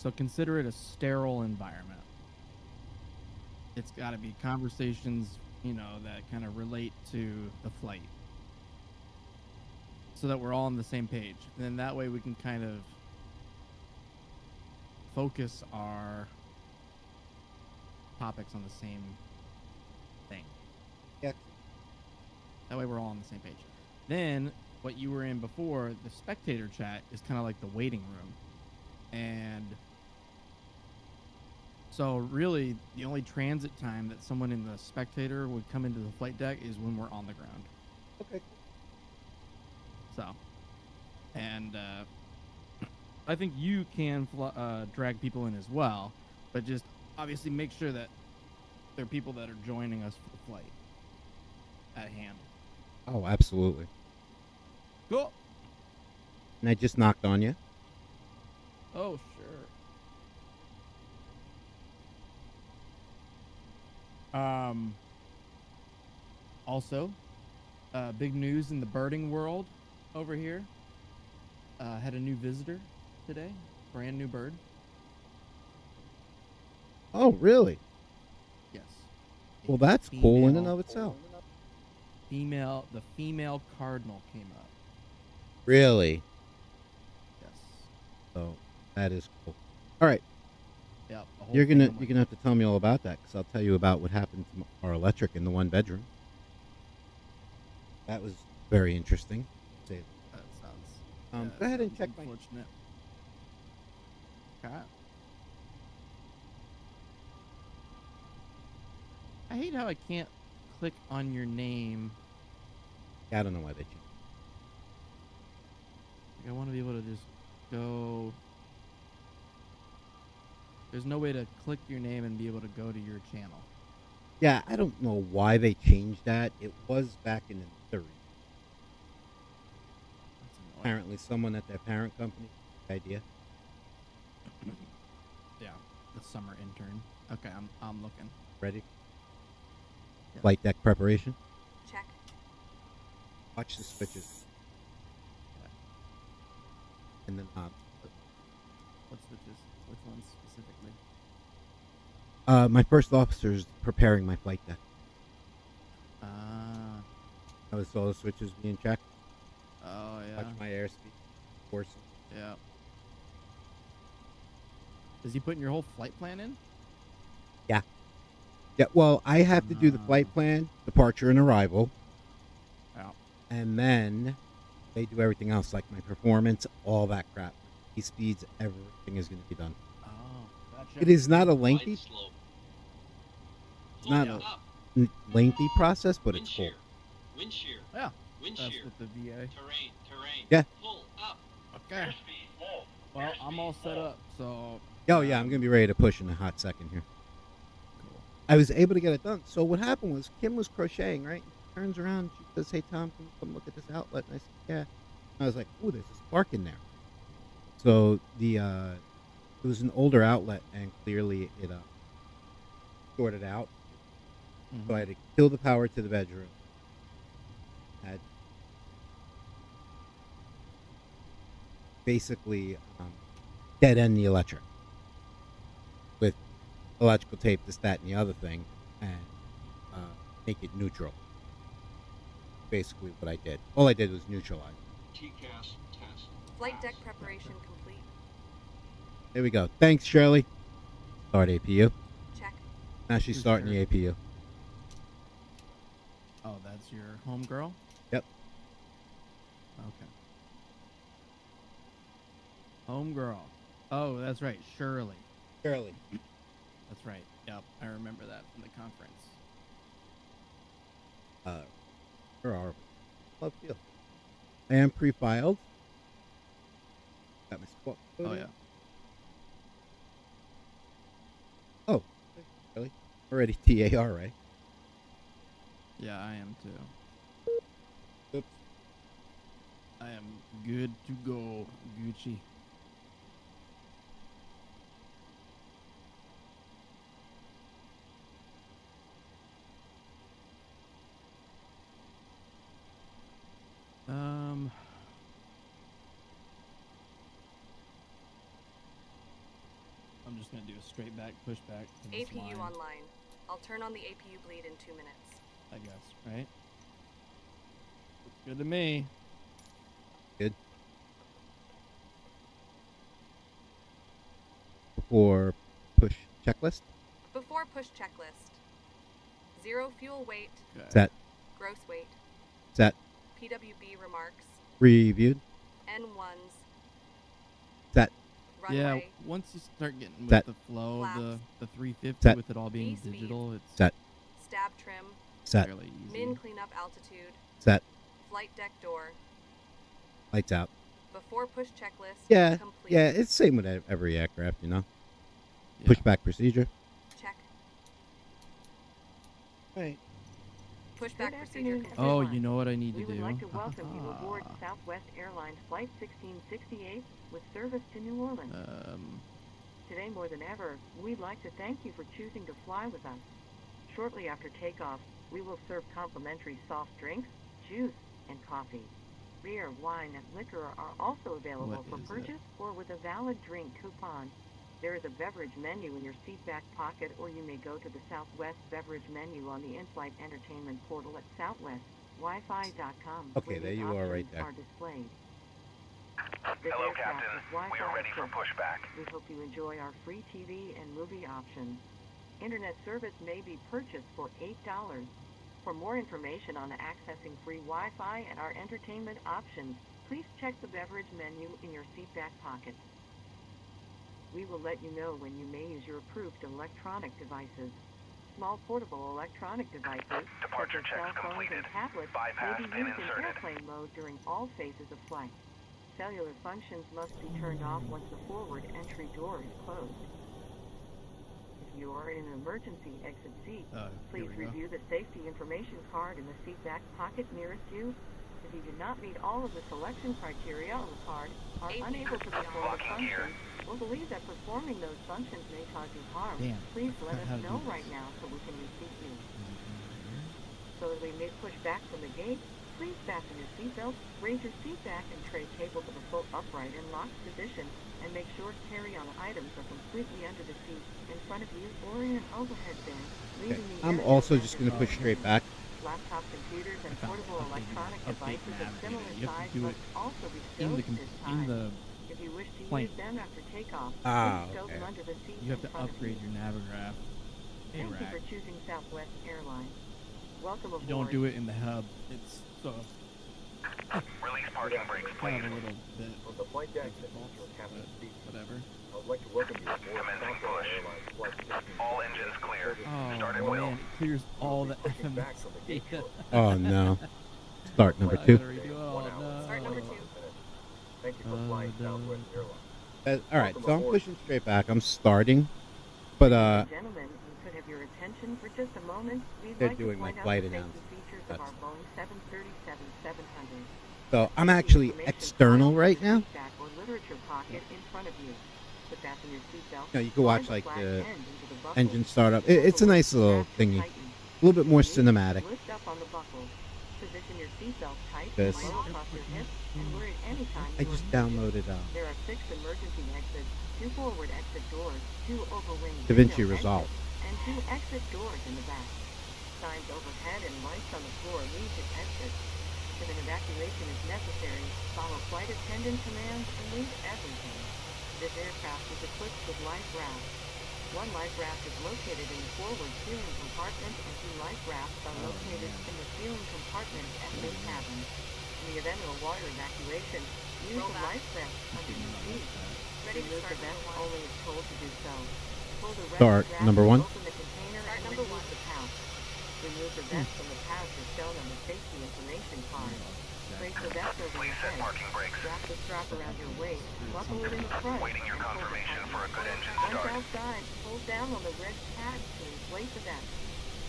So consider it a sterile environment. It's got to be conversations, that kind of relate to the flight, so that we're all on the same page. And then that way we can kind of focus our topics on the same thing. Yeah. That way we're all on the same page. Then what you were in before, the spectator chat, is kind of like the waiting room. And so really the only transit time that someone in the spectator would come into the flight deck is when we're on the ground. Okay. So, and I think you can drag people in as well, but just obviously make sure that there are people that are joining us for the flight at hand. Oh, absolutely. Cool. And I just knocked on you. Oh, sure. Also, big news in the birding world over here. Had a new visitor today. Brand new bird. Oh, really? Yes. Well, that's cool in and of itself. The female cardinal came up. Really? Yes. So that is cool. All right. Yep. You're gonna have to tell me all about that, because I'll tell you about what happened to our electric in the one bedroom. That was very interesting. That sounds. Go ahead and check my. Unfortunate. Okay. I hate how I can't click on your name. Yeah, I don't know why they changed. I want to be able to just go. There's no way to click your name and be able to go to your channel. Yeah, I don't know why they changed that. It was back in the 30s. Apparently, someone at their parent company had the idea. Yeah, the summer intern. Okay, I'm looking. Ready? Yep. Flight deck preparation. Check. Watch the switches. Okay. And then What switches? Which ones specifically? my first officer's preparing my flight deck. I was all the switches being checked. Oh yeah. Watch my airspeed. Course. Yeah. Is he putting your whole flight plan in? Yeah. Yeah. Well, I have to do the flight plan, departure and arrival. Yeah. And then they do everything else, like my performance, all that crap. Key speeds, everything is going to be done. Oh, gotcha. It is not a lengthy. It's not a lengthy process, but it's cool. Wind shear. Yeah. Wind That's shear. with the VA. Terrain. Yeah. Pull up. Okay. Well, I'm all set up, so. Oh yeah, I'm gonna be ready to push in a hot second here. Cool. I was able to get it done. So what happened was Kim was crocheting, right? She turns around, she says, "Hey Tom, can you come look at this outlet?" And I said, "Yeah." And I was like, "Oh, there's a spark in there." So it was an older outlet, and clearly it shorted out. Mm-hmm. So I had to kill the power to the bedroom. Had basically dead end the electric with electrical tape, this, that, and the other thing, and make it neutral. Basically what I did. All I did was neutralize. TCAS test. Flight deck preparation complete. There we go. Thanks, Shirley. Start APU. Check. Now she's Who's starting Shirley? the APU. Oh, that's your home girl? Yep. Okay. Home girl. Oh, that's right. Shirley. Shirley. That's right. Yep. I remember that from the conference. Where are we? Love field. I am pre-filed. Got my squat. Oh, yeah. Oh, really? Already TAR, right? Yeah, I am too. Oops. I am good to go, Gucci. I'm just gonna do a straight back, push back to this APU line, online. I'll turn on the APU bleed in 2 minutes. I guess, right? Looks good to me. Good. Before push checklist. Before push checklist. 0 fuel weight, Okay. Set. gross weight, Set. PWB remarks, Reviewed. N1s, Set. runway, Yeah, once you start getting with Set. the flow of Flaps. the 350 Set. with it all being V-speed. digital, it's Set. stab trim, Set. fairly easy. min cleanup altitude, Set. flight deck door. Lights out. Before push checklist, Yeah. complete. Yeah, it's same with every aircraft, you know. Yeah. Pushback procedure. Check. Right. Pushback Good procedure afternoon, complete. Oh, everyone. you know what I need to We do? would like to welcome you aboard Ah. Southwest Airlines Flight 1668 with service to New Orleans. Today more than ever, we'd like to thank you for choosing to fly with us. Shortly after takeoff, we will serve complimentary soft drinks, juice, and coffee. Beer, wine, and liquor are also available What for is it? purchase or with a valid drink coupon. There is a beverage menu in your seat back pocket, or you may go to the Southwest beverage menu on the in-flight entertainment portal at southwestwifi.com. Okay, where there these you are right options there. Are displayed. This Hello, aircraft Captain. is Wi-Fi We are ready for equipped. pushback. We hope you enjoy our free TV and movie options. Internet service may be purchased for $8. For more information on accessing free Wi-Fi and our entertainment options, please check the beverage menu in your seat back pocket. We will let you know when you may use your approved electronic devices. Small portable electronic devices, such Departure as checks cell phones completed. and tablets, Bypass may be pin used in inserted. airplane mode during all phases of flight. Cellular functions must be turned off once the forward entry door is closed. If you are in an emergency exit seat, Here please we go. review the safety information card in the seat back pocket nearest you. If you do not meet all of the selection criteria on the card, are unable to perform the Blocking gear. function, or believe that performing those functions may cause you harm, Damn, please I let forgot how us to know do right this. now so we can reseat you. So that we may push back from the gate, please fasten your seatbelt, raise your seat back and tray table to the full upright and locked position, and make sure carry-on items are completely under the seat in front of you or in an overhead bin, Okay. leaving the I'm area also around just your going to push seat. straight back. Laptop computers and I found portable updating- electronic updating devices of nav similar data. You have to size do must it also be in stowed the at this in time. the If you wish to plane. use them after takeoff, Ah, please stow them okay. under the seat You have in to front of upgrade you. your Navigraph Thank you ARAC. for choosing Southwest Airlines. Welcome aboard. You don't do it in the hub. It's so Release parking brakes, kind please. of a little bit On the flight deck, difficult, your captain but speaks. whatever. I would like to welcome you aboard Commencing Southwest push. Airlines Flight 16. All engines clear. Oh Start at man, will. it clears all the Pushing back FMS from the gate data. shortly. Oh no. Start number I 2. gotta redo it all. 1 hour. Start number No. 2. Thank you for flying no. Southwest Airlines. All right, Welcome so I'm aboard. pushing straight back. I'm starting, but Ladies and gentlemen, we could have your attention for just a moment. We'd They're like doing to my point out flight the safety announcement. features of our That's- Boeing 737-700. so I'm Safety actually information external filed in right the now. seat back or literature pocket in front of you. To fasten your seatbelt, You know, you can watch slide like flat the end into the buckle. engine startup. Pull It's a the nice lift little strap to thingy. tighten. A little bit more If you cinematic. lift up on the buckle. Position your seatbelt tight This. and low across your hips and wear it anytime I you just are seated. downloaded There are 6 emergency exits, 2 forward exit doors, 2 overwing DaVinci window Resolve. exits, and 2 exit doors in the back. Signs overhead and lights on the floor lead to exits. If an evacuation is necessary, follow flight attendant commands and leave everything. This aircraft is equipped with life rafts. 1 life raft is located in the forward ceiling compartment and 2 life rafts are located in the ceiling compartment at mid cabin. In the event of a water evacuation, use Roll the back. life vest under your seat. Ready to Remove start the vest number 1. only if told to do so. Pull the Start strap number and 1. open the container Start and number remove 1. the pouch. Remove the vest from the pouch as shown on the safety information card. Place the vest over Please your set head. parking brakes. Wrap the strap around your waist. Buckle it in the front. Waiting your and pull the confirmation pouch. for a good engine Once start. outside, hold down on the red pad to inflate the vest.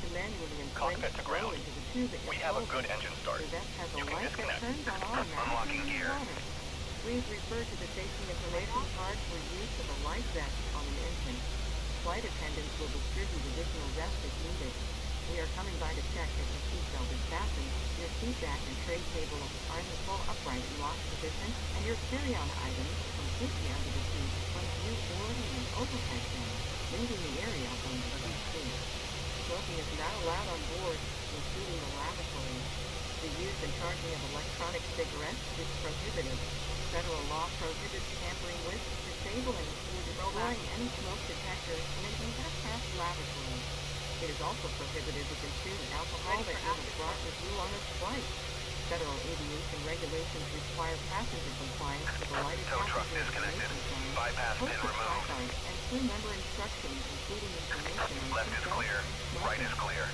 To manually inflate, Cockpit to blow ground. into the tube at your We have a shoulder. good engine start. The vest has a You can light that disconnect. turns on automatically Unlocking in the gear. water. Please refer to the safety information card for use of a life vest on the infant. Flight attendants will distribute additional vests if needed. We are coming by to check that your seatbelt is fastened, your seat back and tray table are in the full upright and locked position, and your carry-on items are completely under the seat in front of you or in an overhead bin. cleansing the area up on the sea. Smoking is not allowed on board, including the lavatory. The use and charging of electronic cigarettes is prohibited. Federal law prohibits tampering with, disabling, or destroying any smoke detectors in an aircraft lavatory. It is also prohibited to consume alcohol that you have brought with you on a flight. Federal aviation regulations require passenger compliance with the lighted Tow truck passenger disconnected. information sign, Bypass pin posted removed. placards, and crew member instructions, including information on Left is seatbelts, clear. Right smoking. is clear.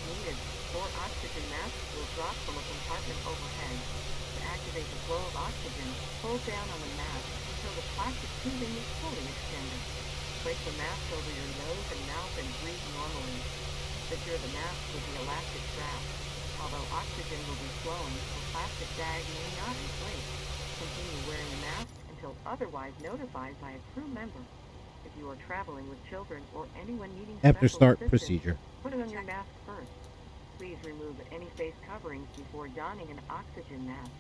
Needed. 4 oxygen masks will drop from a compartment overhead. To activate the flow of oxygen, hold down on the mask until the plastic tubing is fully extended. Place the mask over your nose and mouth and breathe normally. Secure the mask with the elastic strap. Although oxygen will be flowing, the plastic bag may not inflate. Continue wearing the mask until otherwise notified by a crew member. If you are traveling with children or anyone needing After special start assistance, procedure. put on your mask first. Please remove any face coverings before donning an oxygen mask.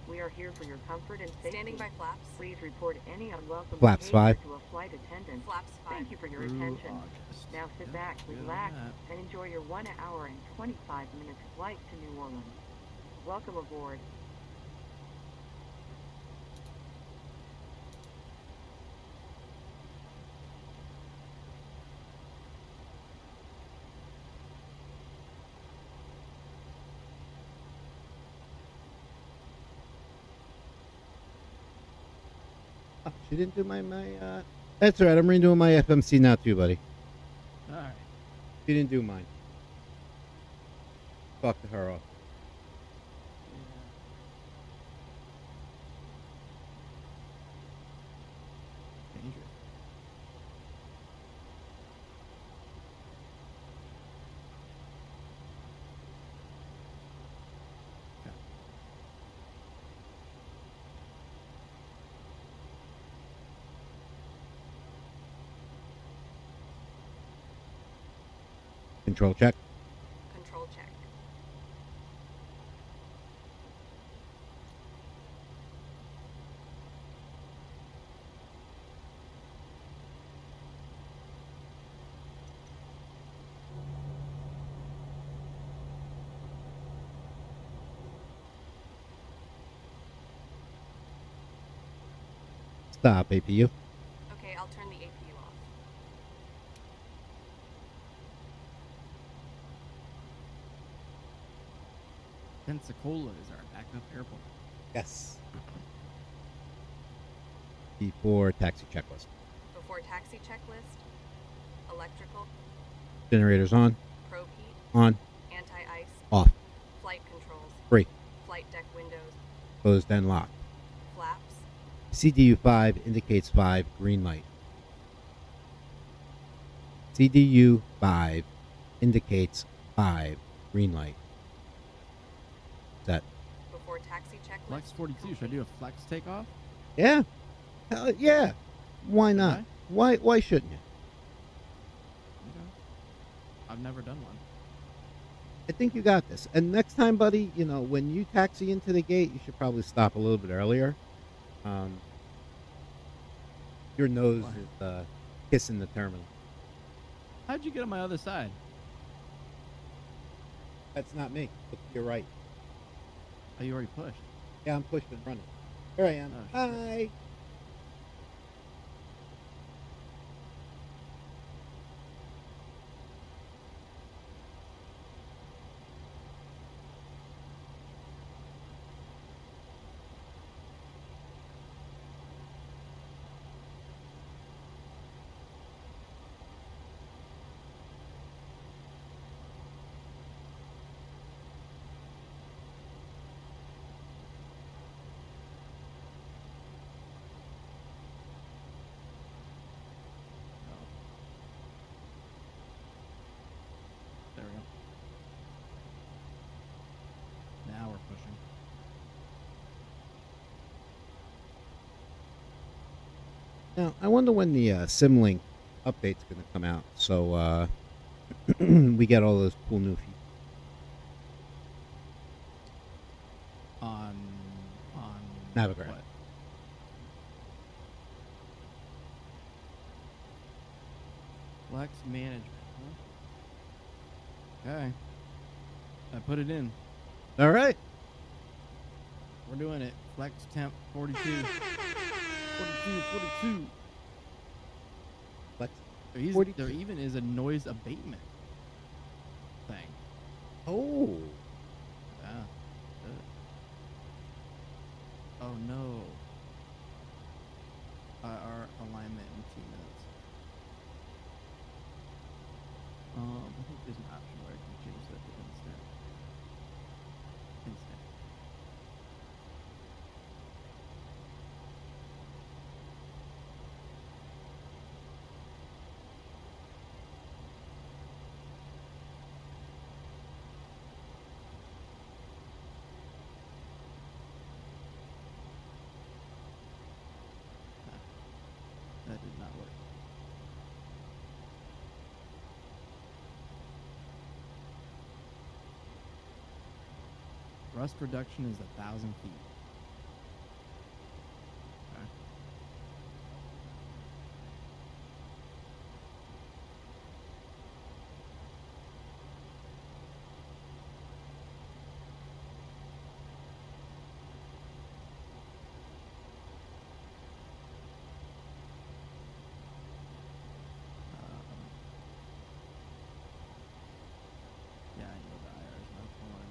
We are here for your comfort and safety. Standing by flaps. Please report any unwelcome Flaps behavior 5. to a flight attendant. Flaps 5. Thank you for your Through attention. August. Now sit Yep, back, good on relax, that. and enjoy your 1 hour and 25 minutes flight to New Orleans. Welcome aboard. Oh, she didn't do my That's all right. I'm redoing my FMC now too, buddy. All right. She didn't do mine. Talk to her off. Dangerous. Okay. Control check. Control check. Stop, APU. Okay, I'll turn the APU off. Pensacola is our backup airport. Yes. Before taxi checklist. Before taxi checklist. Electrical. Generators on. Probe heat. On. Anti-ice. Off. Flight controls. Free. Flight deck windows. Closed and locked. Flaps. CDU 5 indicates 5. Green light. CDU 5 indicates 5. Green light. Set. Before taxi checklist. Flex 42. Should I do a flex takeoff? Yeah. Hell yeah. Why not? I? Why shouldn't you? Okay. I've never done one. I think you got this. And next time, buddy, you know, when you taxi into the gate, you should probably stop a little bit earlier. Your nose Why? is kissing the terminal. How'd you get on my other side? That's not me. Look to your right. Oh, you already pushed. Yeah, I'm pushed and running. Here I am. Oh, shit. Hi. There we go. Now we're pushing. Now, I wonder when the SimLink update's going to come out. So we get all those cool new features. On Navigator. what? Flex management. Huh? Okay. I put it in. All right. We're doing it. Flex temp 42. 42. Flex. There 42. even is a noise abatement thing. Oh. Yeah. Oh no. Our alignment in 2 minutes. I think there's an option where I can change that to instant. Instant. That did not work. Rust reduction is 1,000 feet. Okay. Yeah, I know the IR is not pulling.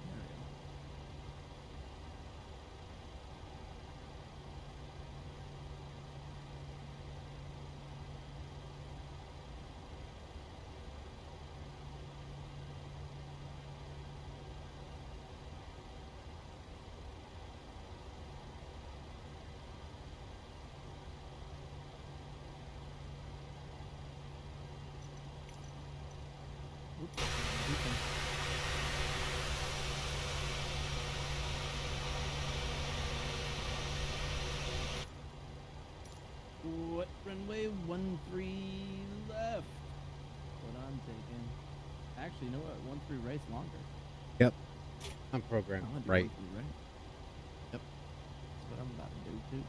There we go. Oops. Okay. What runway 13 left? What I'm taking. Actually, you know what? 13 right's longer. Yep. I'm I programmed want to do right. 13 right. Yep. That's what I'm about to do too.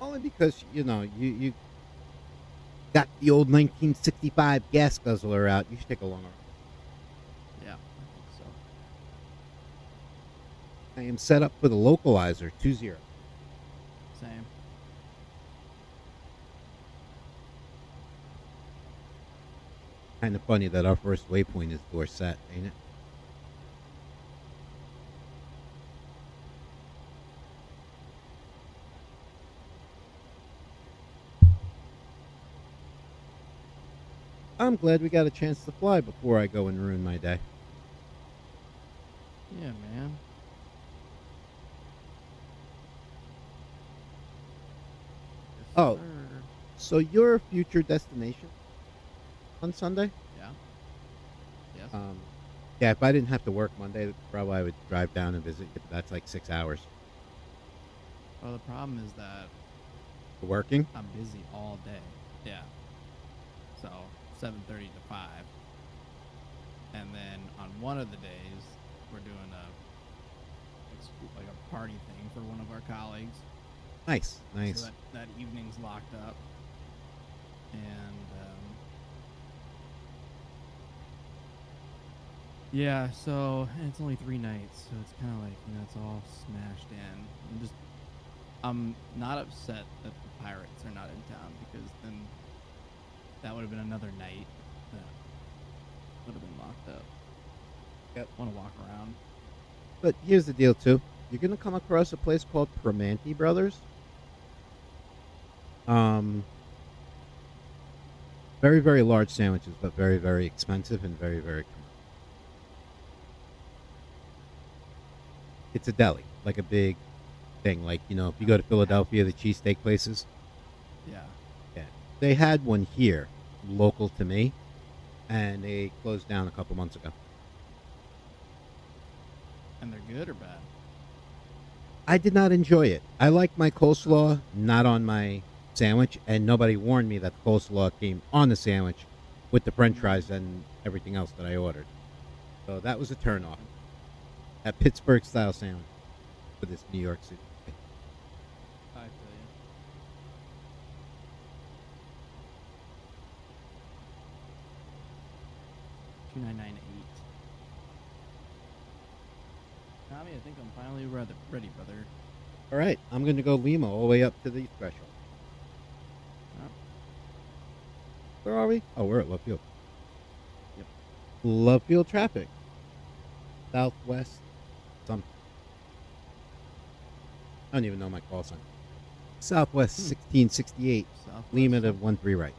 Only because you got the old 1965 gas guzzler out. You should take a longer. Yeah, I think so. I am set up for the localizer 20. Same. Kind of funny that our first waypoint is Dorset, ain't it? I'm glad we got a chance to fly before I go and ruin my day. Yeah, man. Yes, Oh. sir. So your future destination on Sunday? Yeah. Yes. Yeah, if I didn't have to work Monday, probably I would drive down and visit you. That's like 6 hours. Well, the problem is that Working? I'm busy all day. Yeah. So 7:30 to 5. And then on one of the days, we're doing like a party thing for one of our colleagues. Nice. So that evening's locked up. And yeah, so it's only 3 nights, so it's kind of like, it's all smashed in. I'm not upset that the Pirates are not in town, because then that would have been another night that would have been locked up. Yep. Want to walk around. But here's the deal, too. You're going to come across a place called Primanti Brothers. Very, very large sandwiches, but very, very expensive and very, very commercial. It's a deli, like a big thing. Like, you know, if you go to Philadelphia, the cheesesteak places. Yeah. Yeah. They had one here, local to me, and they closed down a couple months ago. And they're good or bad? I did not enjoy it. I like my coleslaw not on my sandwich, and nobody warned me that the coleslaw came on the sandwich with the french fries and everything else that I ordered. So that was a turnoff. That Pittsburgh style sandwich for this New York City. I feel you. 2998. Tommy, I think I'm finally ready, brother. All right, I'm going to go Lima all the way up to the threshold. Yep. Where are we? Oh, we're at Love Field. Yep. Love Field traffic. Southwest something. I don't even know my call sign. Southwest 1668. Southwest. Lima to 13 right.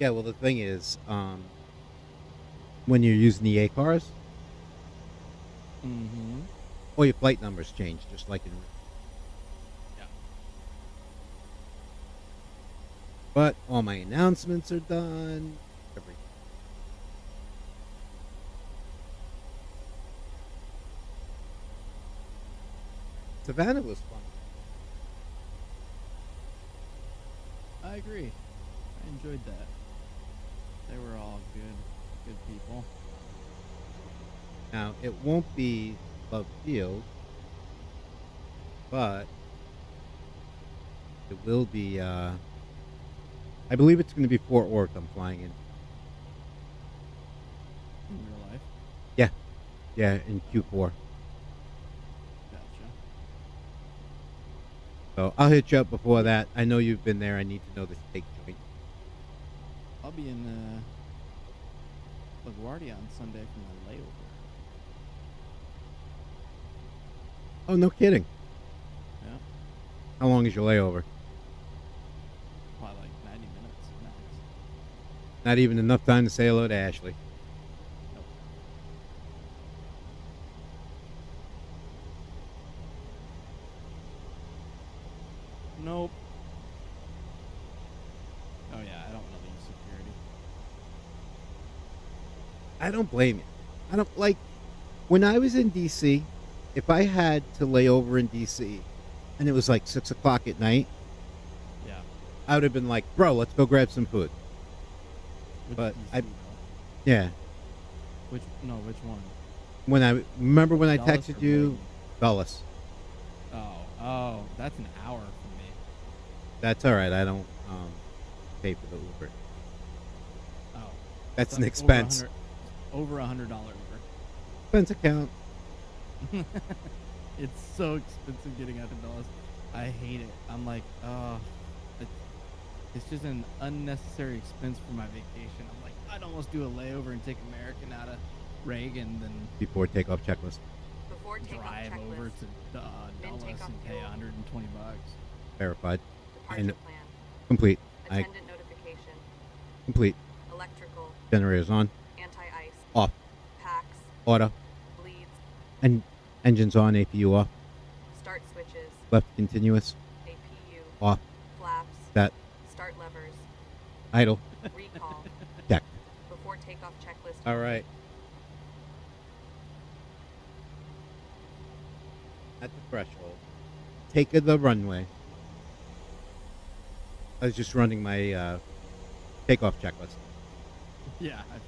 Yeah, well, the thing is, when you're using the A cars, Mm-hmm. all your flight numbers change, just like in. Yeah. But all my announcements are done. Everything. Savannah was fun. I agree. I enjoyed that. They were all good people. Now, it won't be Love Field, but it will be, I believe it's going to be Fort Worth I'm flying in. In real life. Yeah, in Q4. Gotcha. So I'll hit you up before that. I know you've been there. I need to know the steak joint. I'll be in LaGuardia on Sunday for my layover. Oh, no kidding. Yeah. How long is your layover? Probably like 90 minutes max. Not even enough time to say hello to Ashley. Nope. Nope. Oh yeah, I don't want to leave security. I don't blame you. I don't like when I was in DC. If I had to lay over in DC, and it was like 6 o'clock at night, Yeah. I would have been like, "Bro, let's go grab some food." Which But DC, I- though? Yeah. Which one? When I remember when I Dulles or texted you, Bladen? Dulles. Oh, that's an hour from me. That's all right. I don't pay for the Uber. Oh, That's so an expense. Over $100 Uber. Expense account. It's so expensive getting out to Dulles. I hate it. I'm like, oh, it's just an unnecessary expense for my vacation. I'm like, I'd almost do a layover and take American out of Reagan, then Before takeoff checklist. Before takeoff drive over checklist. to Min Dulles takeoff and pay fuel. $120. Verified. Departure And- plan. Complete. Attendant notification. Complete. Electrical. Generators on. Anti-ice. Off. Packs. Auto. Bleeds. And engines on. APU off. Start switches. Left continuous. APU. Off. Flaps. That. Start levers. Idle. Recall. Check. Before takeoff checklist. All right. At the threshold. Take the runway. I was just running my takeoff checklist. Yeah, I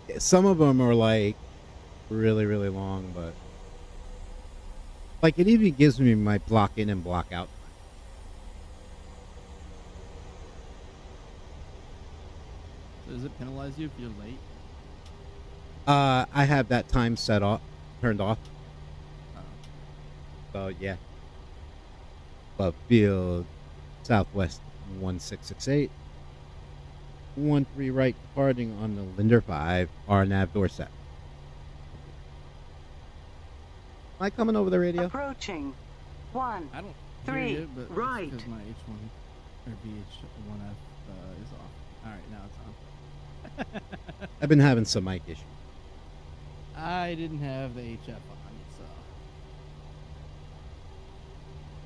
figured. Some of them are like really, really long, but like it even gives me my block in and block out. So does it penalize you if you're late? I have that time set off, turned off. Oh. So yeah. Love Field, Southwest 1668. 13 right, departing on the Linder 5, RNAV door set. Am I coming over the radio? Approaching. 1. I don't Three, hear you, but right. because my H1 or VH1F is off. All right, now it's on. I've been having some mic issues. I didn't have the HF on, so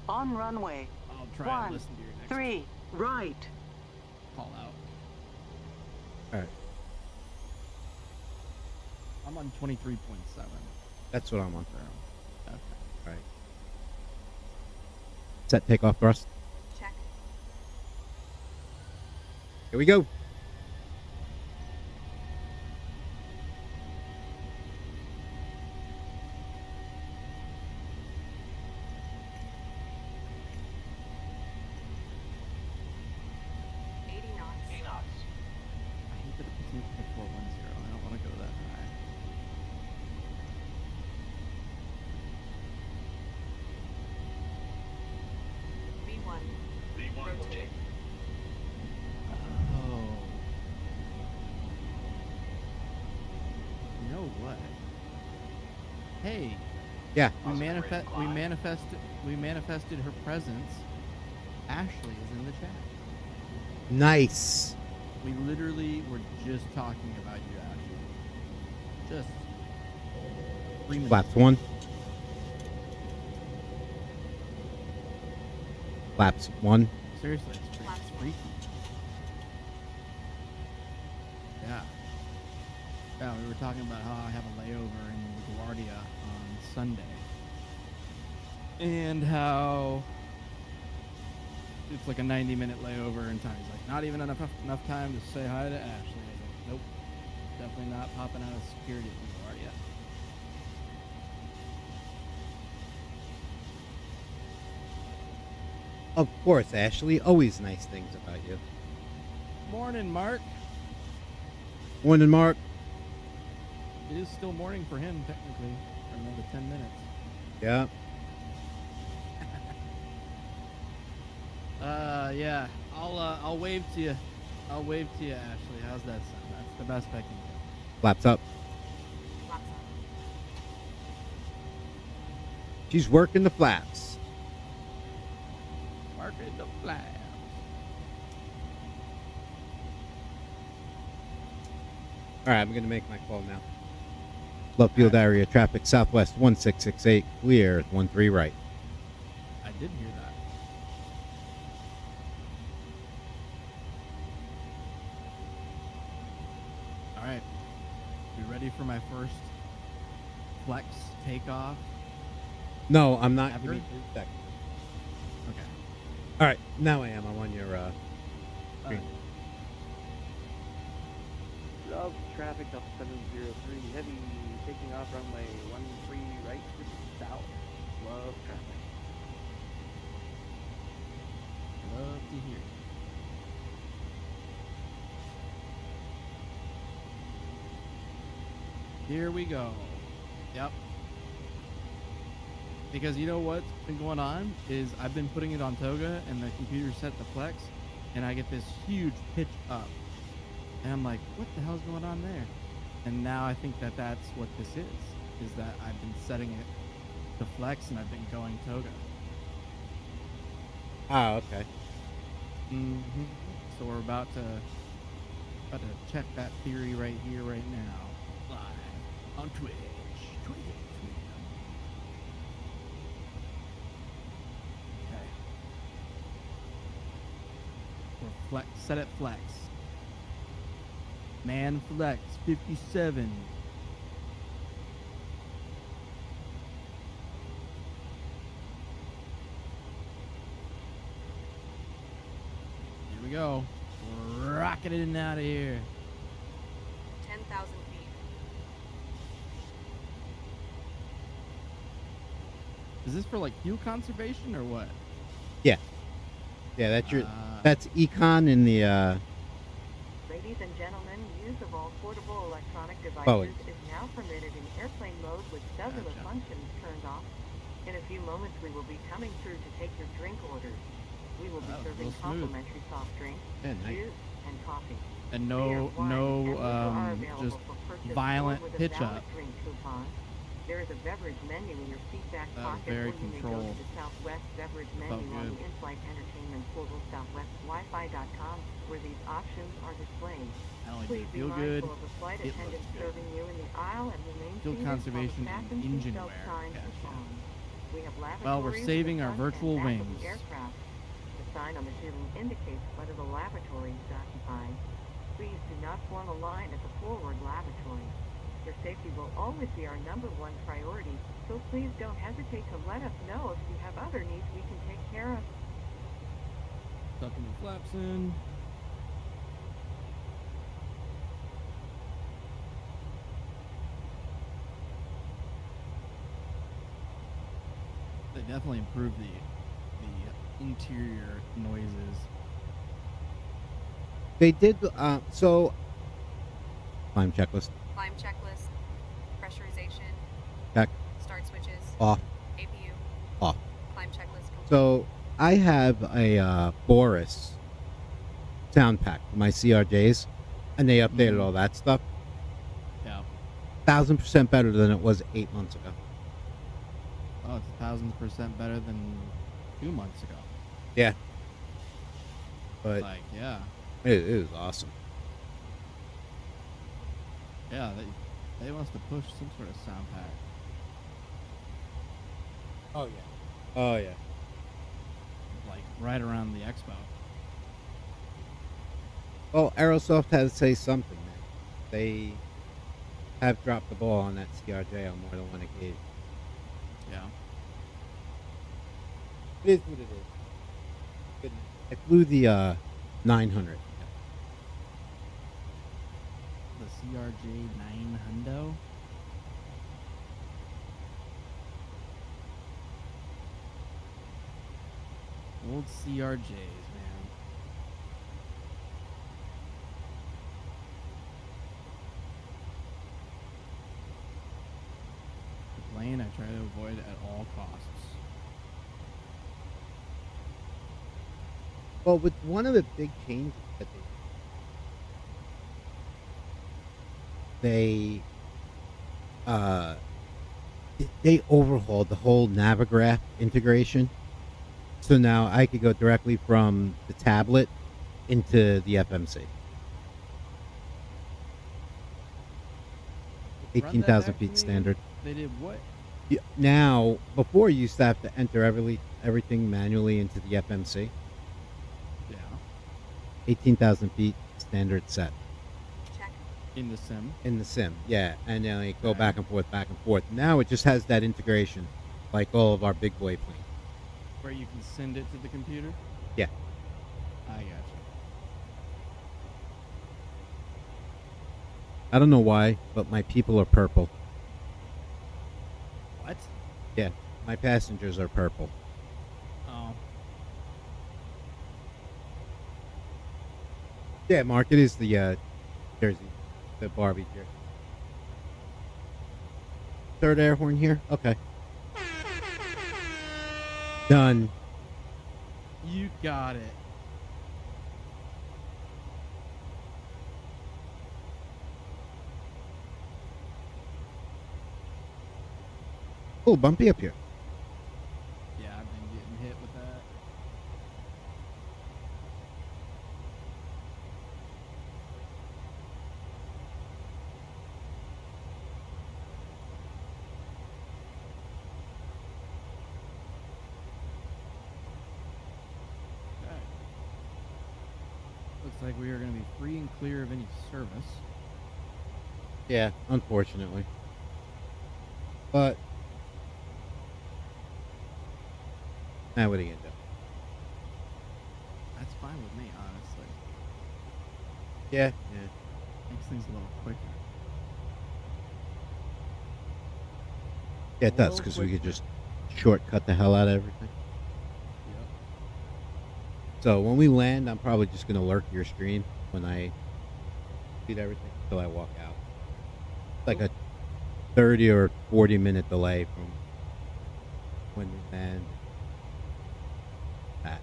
On runway. I'll try 1, and listen to your next 3, right. call out. All right, I'm on 23.7. that's what I'm on. So, okay. All right. Set takeoff thrust. Check. Here we go. Eighty knots. 8 knots. I hate that it puts me at 410. I don't want to go that high. V1. V1 rotate. Oh. You know what? Hey, Yeah. we manifested her presence. Ashley is in the chat. Nice. We literally were just talking about you, Ashley. Just 3 minutes. Flaps 1. Flaps 1. Seriously, it's Flaps freaky. Yeah. Yeah, we were talking about how I have a layover in LaGuardia on Sunday. And how it's like a 90-minute layover and time. He's like, not even enough time to say hi to Ashley. I was like, nope. Definitely not popping out of security at LaGuardia. Of course, Ashley. Always nice things about you. Morning, Mark. Morning, Mark. It is still morning for him, technically, for another 10 minutes. Yeah. Yeah. I'll wave to you. I'll wave to you, Ashley. How's that sound? That's the best I can do. Flaps up. Flaps on. She's working the flaps. Marking the flaps. All right, I'm going to make my call now. Love field area traffic southwest 1668 clear 13 right. I did hear that. All right. You ready for my first flex takeoff? No, I'm not. Have Give me her? 2 seconds. Okay. All right, now I am. I'm on your screen. Love traffic up 703 heavy taking off runway 13 right to south. Love traffic. Love to hear it. Here we go. Yep. Because you know what's been going on is I've been putting it on Toga and the computer set to flex and I get this huge pitch up. And I'm like, what the hell's going on there? And now I think that that's what this is that I've been setting it to flex and I've been going Toga. Ah, okay. Mm-hmm. So we're about to check that theory right here, right now, live on Twitch. Okay. We're flex. Set it flex. Man flex 57. Here we go. Rocketing out of here. 10,000 feet. Is this for like fuel conservation or what? Yeah, that's your that's econ in the Ladies and gentlemen, use of all portable electronic devices Boeing. is now permitted in airplane mode with cellular Gotcha. functions turned off. In a few moments, we will be coming through to take your drink orders. We will be That was serving real smooth. complimentary soft drinks, Yeah, nice. juice, and coffee. And Beer, wine, and liquor are just available for purchase violent or with a pitch valid up. drink coupon. There is a beverage menu in your seat back That was pocket, very or you may go controlled. to the Southwest beverage Felt menu on good. the in-flight entertainment portal southwestwifi.com, where these options are displayed. Not only did Please it be feel good, mindful of the flight it attendants looked good. serving you in the aisle and remain Fuel seated conservation while the and fasten engine seatbelt wear. signs is Gotcha. on. We have Well, we're lavatories in saving the our front virtual and back of wings. the aircraft. The sign on the ceiling indicates whether the lavatory is occupied. Please do not form a line at the forward lavatory. Your safety will always be our number one priority, so please don't hesitate to let us know if you have other needs we can take care of. Tucking the flaps in. They definitely improved the interior noises. They did. So, climb checklist. Climb checklist. Pressurization. Check. Start switches. Off. APU. Off. Climb checklist complete. So I have a Boris sound pack for my CRJs, and they updated all that stuff. Yeah. 1,000% better than it was 8 months ago. Oh, it's 1,000% better than 2 months ago. Yeah. But Like, yeah. it was awesome. Yeah, they must have pushed some sort of sound pack. Oh yeah. Oh yeah. Like, right around the expo. Well, Aerosoft had to say something, man. They have dropped the ball on that CRJ on more than one occasion. Yeah. It is what it is. Goodness. I flew the 900. The CRJ 900. Old CRJs, man. The plane I try to avoid at all costs. Well, with one of the big changes that they overhauled the whole Navigraph integration. So now I could go directly from the tablet into the FMC. Run that 18,000 back to feet me standard. again. They did what? Now, before you used to have to enter everything manually into the FMC. Yeah. 18,000 feet standard set Check. In the sim. in the sim. Yeah, and then like go Okay. back and forth, back and forth. Now it just has that integration, like all of our big boy planes. Where you can send it to the computer? Yeah. I gotcha. I don't know why, but my people are purple. What? Yeah, my passengers are purple. Oh. Yeah, Mark, it is the jersey, the Barbie jersey. Third air horn here? Okay. Done. You got it. Oh, bumpy up here. Yeah, I've been getting hit with that. Okay. Looks like we are going to be free and clear of any service. Yeah, unfortunately. But now what are you gonna do? That's fine with me, honestly. Yeah. Makes things a little quicker. Yeah, it A does, little because we could quicker. just shortcut the hell out of everything. Yep. So when we land, I'm probably just gonna lurk your stream when I feed everything until I walk out. Like a 30 or 40 minute delay from when we land. That.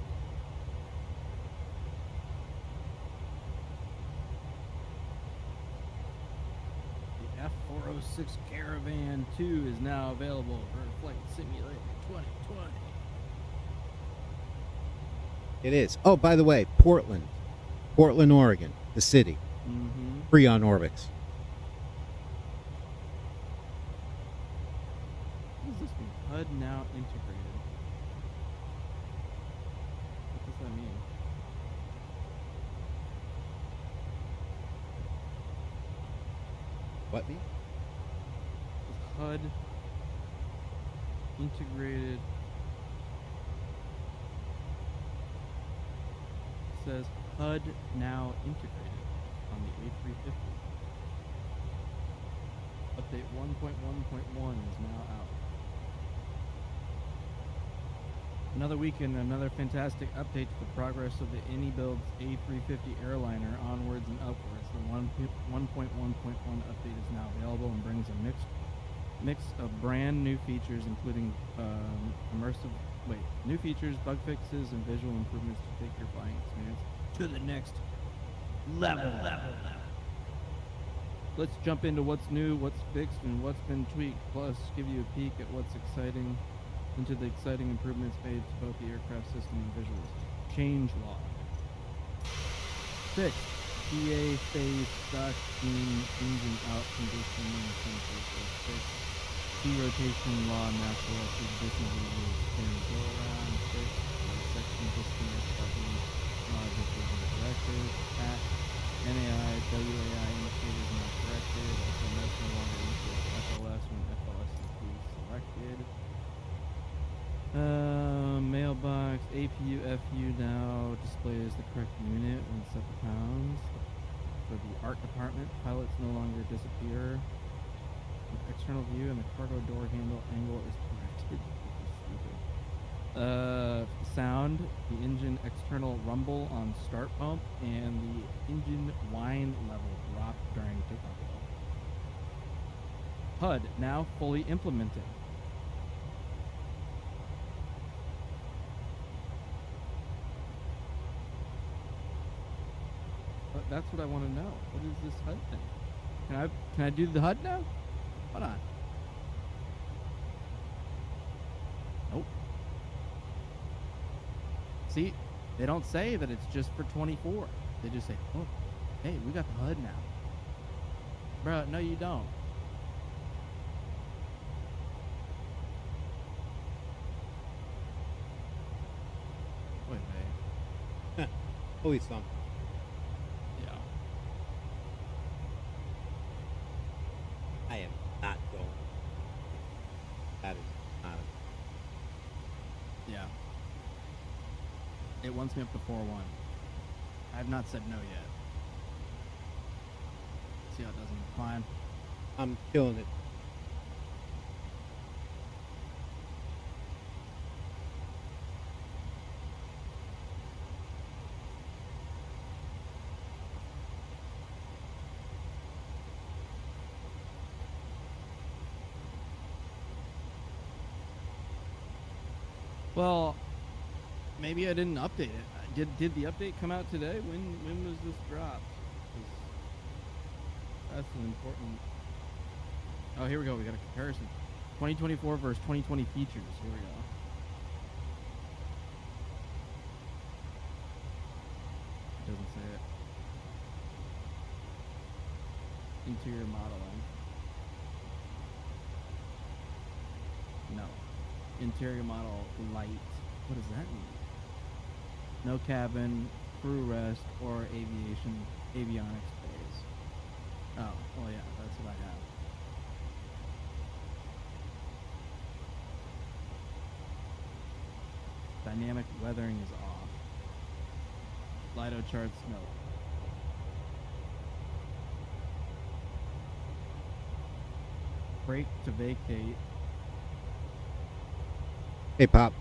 06 Caravan 2 is now available for Flight Simulator 2020. It is. Oh, by the way, Portland, Oregon, the city, Mm-hmm. free on Orbix. What does this mean? HUD now integrated. What does that mean? What mean? Is HUD integrated? It says HUD now integrated on the A350. Update 1.1.1 is now out. Another week and another fantastic update to the progress of the AnyBuild's A350 airliner onwards and upwards. The 1.1.1 update is now available and brings a mix of brand new features, including new features, bug fixes, and visual improvements to take your flying experience to the next level. Let's jump into what's new, what's fixed, and what's been tweaked. Plus, give you a peek at into the exciting improvements made to both the aircraft system and visuals. Change log. Fixed. PA phase stock steam engine out conditioning sensors was fixed. Key rotation law now selected. Disengage spin go around. Fixed. Section disconnect button. Logic is incorrected. At NAI, WAI indicators not corrected. SMS no longer equals FLS when FLS is selected. Mailbox, APU, FU now displays the correct unit when set to pounds. For the art department, pilots no longer disappear. The external view and the cargo door handle angle is corrected. Stupid. Sound, the engine external rumble on start bump, and the engine whine level drop during takeoff. HUD now fully implemented. But that's what I want to know. What is this HUD thing? Can I do the HUD now? Hold on. Nope. See, they don't say that it's just for 24. They just say, oh, hey, we got the HUD now. Bruh, no you don't. Wait. Always something. Yeah. I am not going. That is not. Yeah. It wants me up to 4-1. I have not said no yet. See how it doesn't climb. I'm killing it. Well, maybe I didn't update it. Did the update come out today? When was this dropped? 'Cause that's an important. Oh, here we go. We got a comparison. 2024 versus 2020 features. Here we go. It doesn't say it. Interior modeling. No. Interior model light. What does that mean? No cabin, crew rest, or avionics phase. Oh, well yeah, that's what I have. Dynamic weathering is off. Lido charts, no. Brake to vacate. Hey, Pop.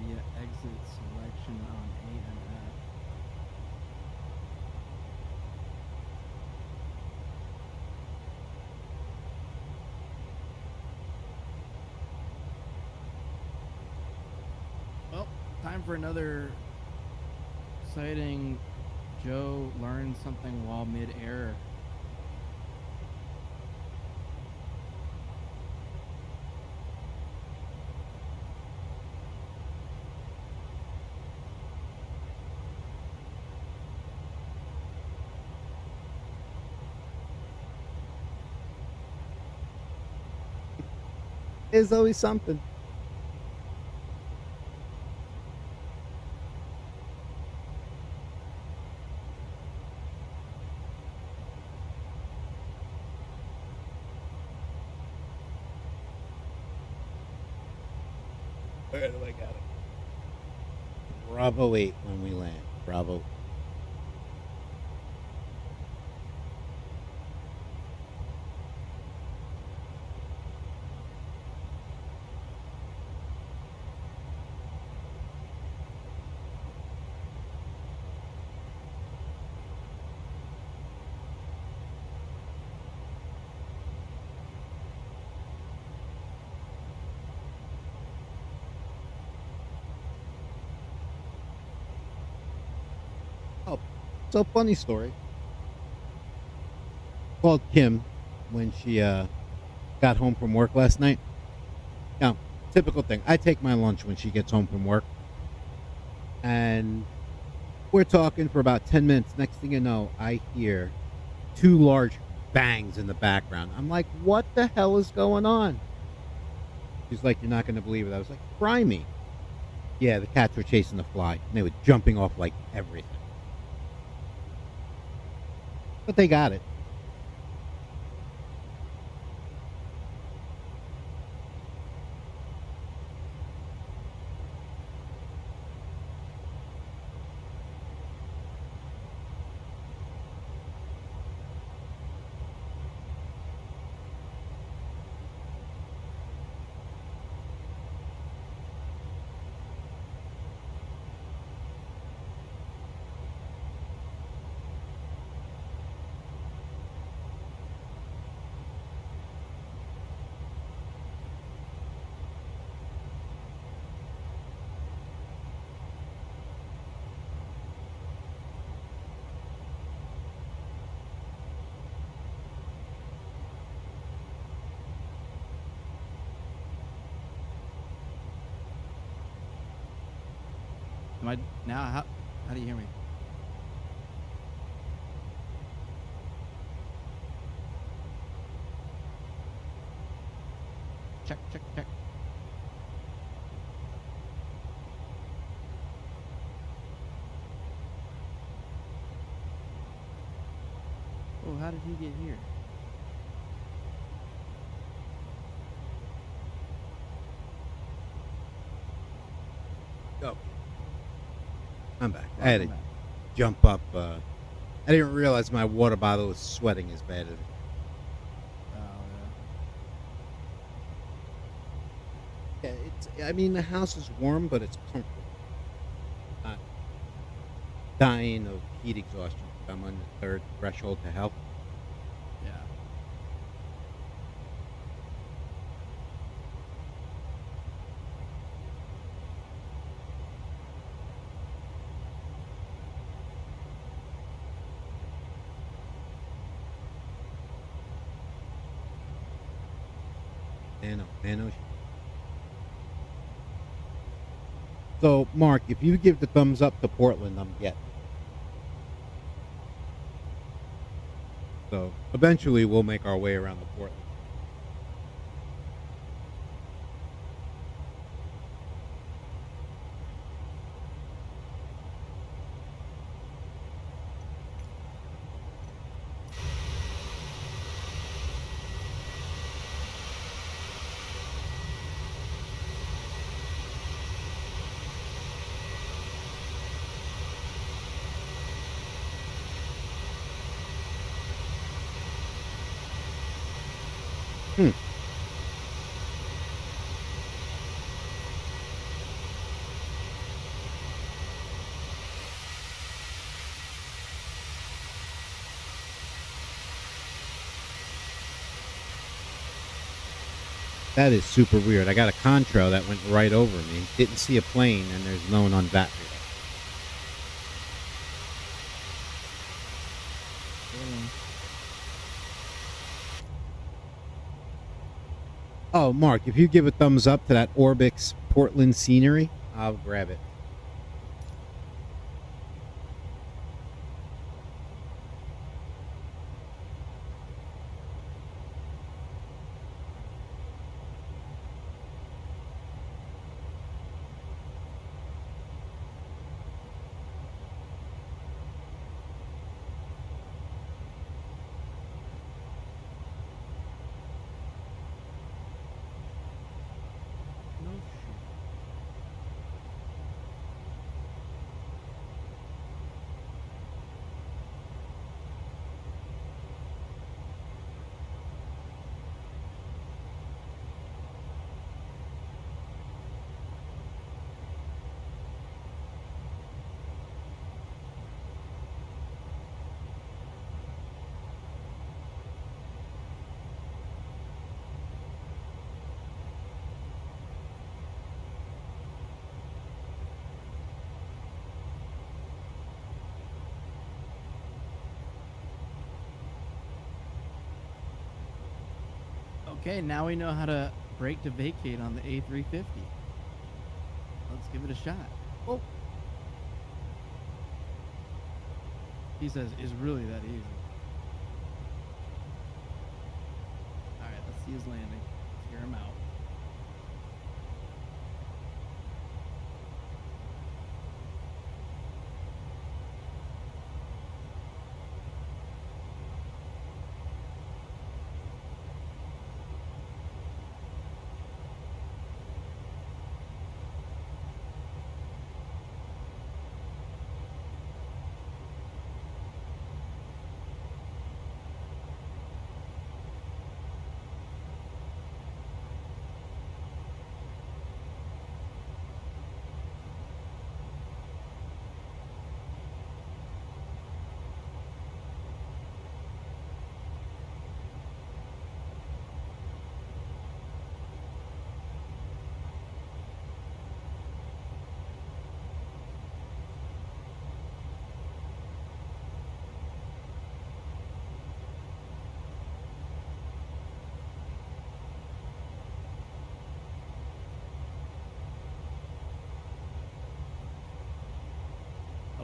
Via exit selection on A and F. Well, time for another exciting Joe learns something while mid-air There's always something. Where do I got it? Bravo 8 when we land. Bravo. Oh, so funny story. Called Kim when she got home from work last night. Now, typical thing. I take my lunch when she gets home from work, and we're talking for about 10 minutes. Next thing you know, I hear 2 large bangs in the background. I'm like, what the hell is going on? She's like, you're not going to believe it. I was like, try me. Yeah, the cats were chasing the fly, and they were jumping off like everything. But they got it. Am I now? How do you hear me? Check, check, check. Oh, how did he get here? Go. I'm back. I had Welcome to back. jump up. I didn't realize my water bottle was sweating as bad as it. Oh, Yeah, I mean, the house is warm, but it's comfortable. Not dying of heat exhaustion. I'm on the 3rd threshold to health. yeah. Nano. So, Mark, if you give the thumbs up to Portland, I'm getting. So, eventually, we'll make our way around to Portland. Hmm. That is super weird. I got a contrail that went right over me. Didn't see a plane, and there's no one on VATSIM. Oh, Mark, if you give a thumbs up to that Orbix Portland scenery, I'll grab it. Okay, now we know how to brake to vacate on the A350. Let's give it a shot. Oh. He says, "Is really that easy?" All right, let's see his landing. Let's hear him out.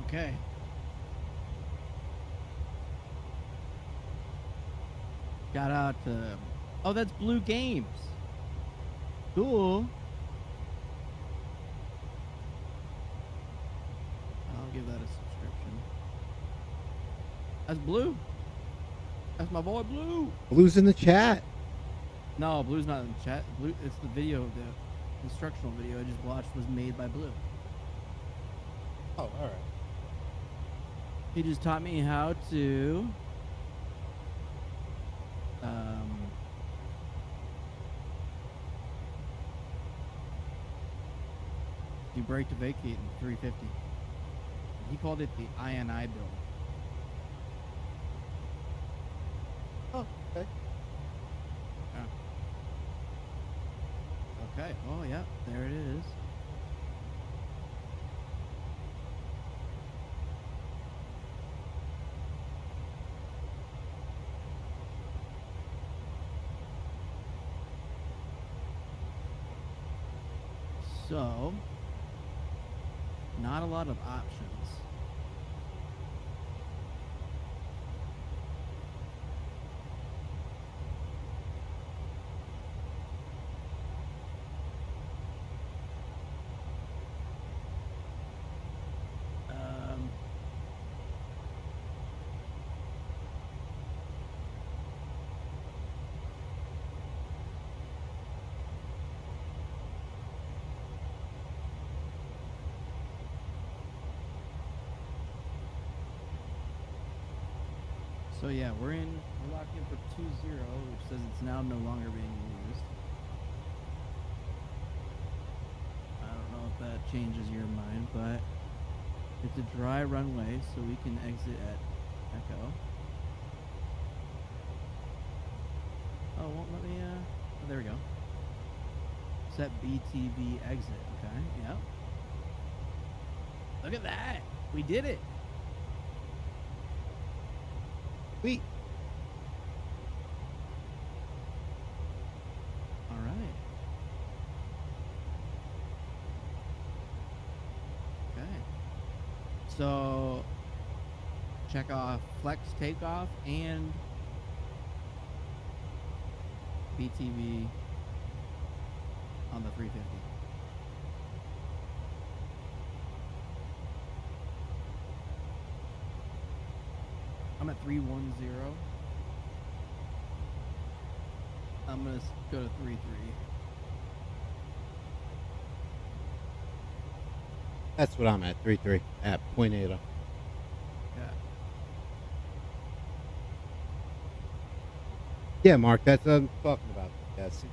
Okay. Shout out to... Oh, that's Blue Games. Cool. I'll give that a subscription. That's Blue. That's my boy Blue. Blue's in the chat. No, Blue's not in the chat. Blue, it's the video, the instructional video I just watched was made by Blue. Oh, all right. He just taught me how to do brake to vacate in 350. He called it the INI build. Oh, okay. Yeah. Okay. Oh, yeah. There it is. So, not a lot of options. So yeah, we're locked in for 2-0, which says it's now no longer being used. I don't know if that changes your mind, but it's a dry runway, so we can exit at Echo. Oh, it won't let me, oh, there we go. Set BTV exit, okay, yep. Look at that! We did it! Sweet. All right. Okay. So check off flex takeoff and BTV on the 350. I'm at 310. I'm gonna go to 3-3. That's what I'm at. 3-3 at 0.80. Yeah. Yeah, Mark. That's what I'm talking about. Yes.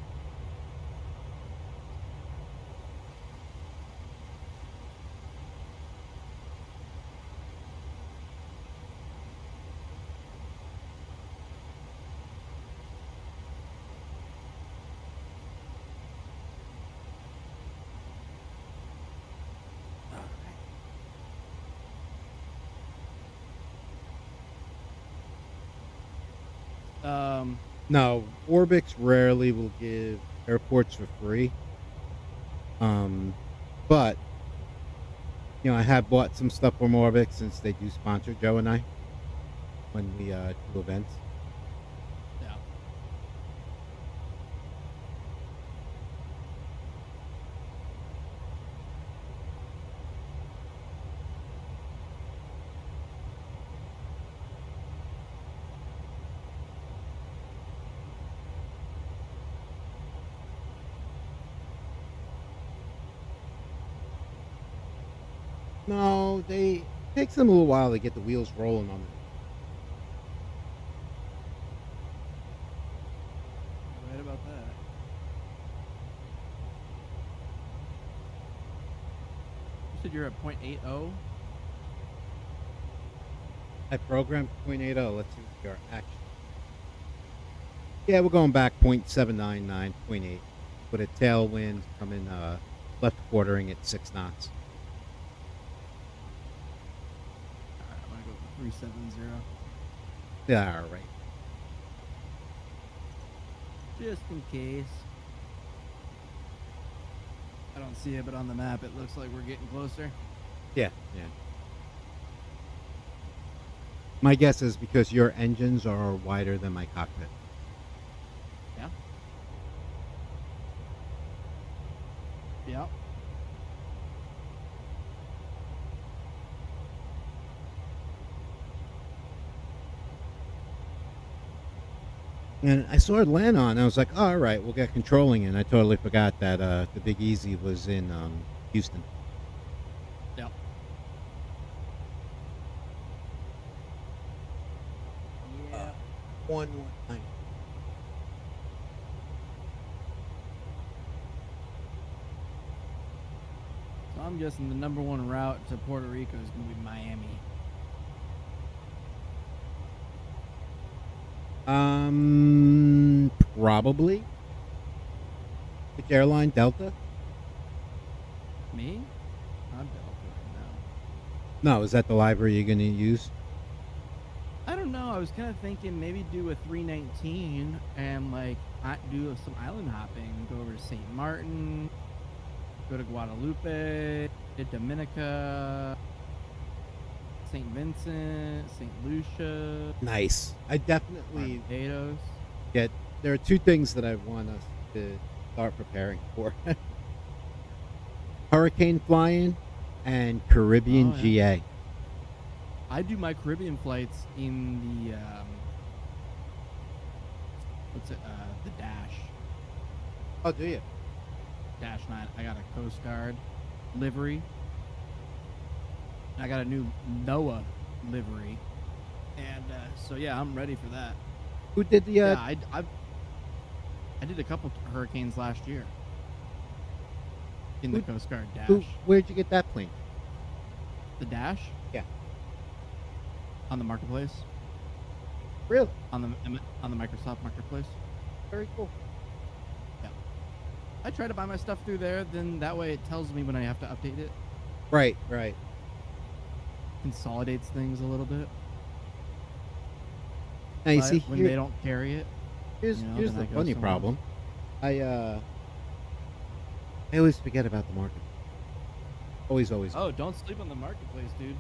No, Orbix rarely will give airports for free. But I have bought some stuff from Orbix since they do sponsor Joe and I when we do events. Yeah. No, it takes them a little while to get the wheels rolling on it. You're right about that. You said you're at 0.80? I programmed 0.80. Let's see what we are actually. Yeah, we're going back 0.799, 0.8 with a tailwind coming left quartering at 6 knots. Alright, I'm gonna go for 370. Yeah, all right. Just in case. I don't see it, but on the map it looks like we're getting closer. Yeah. My guess is because your engines are wider than my cockpit. Yeah. Yeah. And I saw it land on. I was like, oh, all right, we'll get controlling. And I totally forgot that the Big Easy was in Houston. Yep. Yeah. 119. So I'm guessing the number one route to Puerto Rico is going to be Miami. Probably. Which airline? Delta? Me? I'm Delta right now. No, is that the library you're going to use? I don't know. I was kind of thinking maybe do a 319 and do some island hopping. Go over to St. Martin, go to Guadalupe, Dominica, St. Vincent, St. Lucia, Nice. I definitely Barbados. get. There are two things that I want us to start preparing for: hurricane flying and Caribbean Oh, yeah. GA. I do my Caribbean flights in the the Dash. Oh, do you? Dash 9. I got a Coast Guard livery. I got a new NOAA livery. And so yeah, I'm ready for that. Who did the? Yeah, I did a couple hurricanes last year in the Coast Guard Dash. Where'd you get that plane? The Dash Yeah. on the marketplace, Really? on the Microsoft marketplace. Very cool. I try to buy my stuff through there. Then that way it tells me when I have to update it. Right. Consolidates things a little bit. Now you But see when here, they don't carry it, here's then the I go funny somewhere problem. I always forget about the market. Always. oh, don't sleep on the marketplace, dude.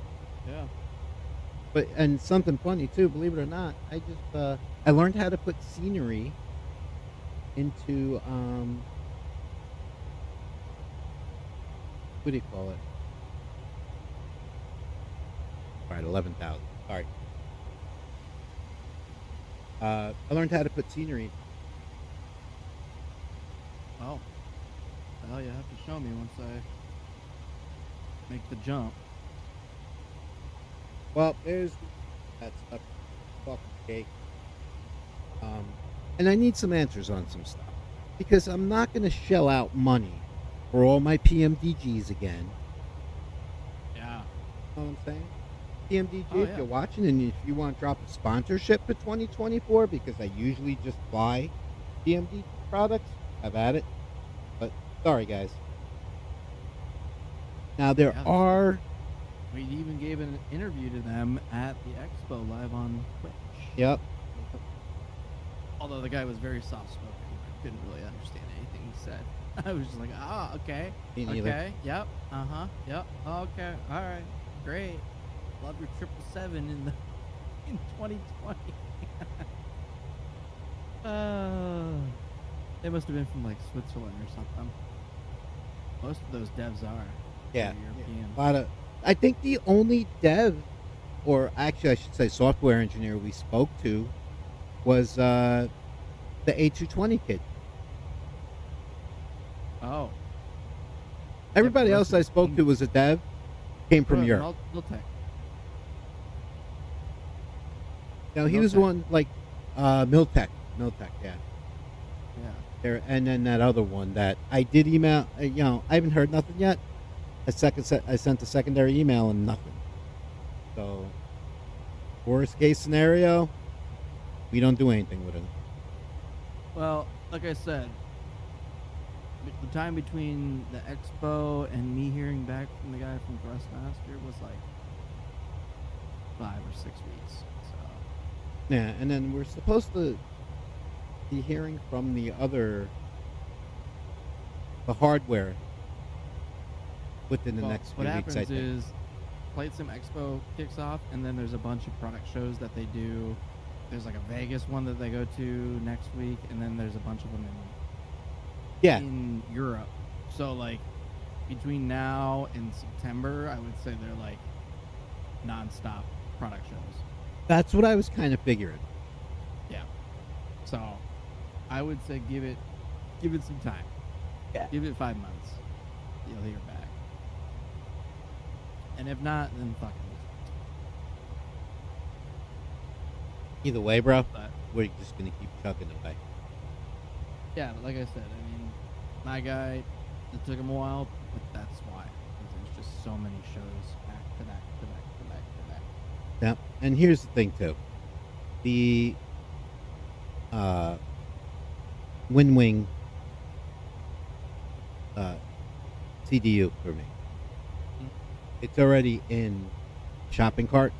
Yeah. But and something funny too, believe it or not, I just I learned how to put scenery into what do you call it? All right, 11,000. Sorry. I learned how to put scenery. Oh. Well, you have to show me once I make the jump. Well, that's a fucking cake. And I need some answers on some stuff because I'm not going to shell out money for all my PMDGs again. Yeah. You know what I'm saying? PMDG, Oh, if yeah. you're watching and if you want to drop a sponsorship for 2024, because I usually just buy PMDG products, have at it. But sorry, guys. Now, there Yeah. are. We even gave an interview to them at the expo live on Twitch. Yep. Although the guy was very soft spoken, I couldn't really understand anything he said. I was just like, ah, okay, Me neither. okay, yep, yep, okay, all right, great. Love your 777 in 2020. They must have been from like Switzerland or something. Most of those devs are. Yeah. European. I think the only dev, or actually I should say software engineer we spoke to was the A220 kid. Oh. Everybody else I spoke to was a dev, came from Europe. Miltech. No, he was one like Miltech, yeah. Yeah. There, and then that other one that I did email. I haven't heard nothing yet. I sent a secondary email and nothing. So, worst case scenario, we don't do anything with it. Well, like I said, the time between the expo and me hearing back from the guy from Thrustmaster was like 5 or 6 weeks. So. Yeah, and then we're supposed to be hearing from the hardware within the next few what weeks, I happens think. is Flight Sim Expo kicks off, and then there's a bunch of product shows that they do. There's like a Vegas one that they go to next week, and then there's a bunch of them in Europe. So like between now and September, I would say they're like nonstop product shows. That's what I was kind of figuring. Yeah. So I would say give it some time. Yeah. Give it 5 months. You'll hear back. And if not, then fuck it. Either way, bro, But we're just gonna keep chugging away. yeah, like I said, I mean, my guy, it took him a while, but that's why. 'Cause there's just so many shows back to back to back to back to back. Yeah, and here's the thing too, the Wind Wing CDU for me. It's already in shopping cart,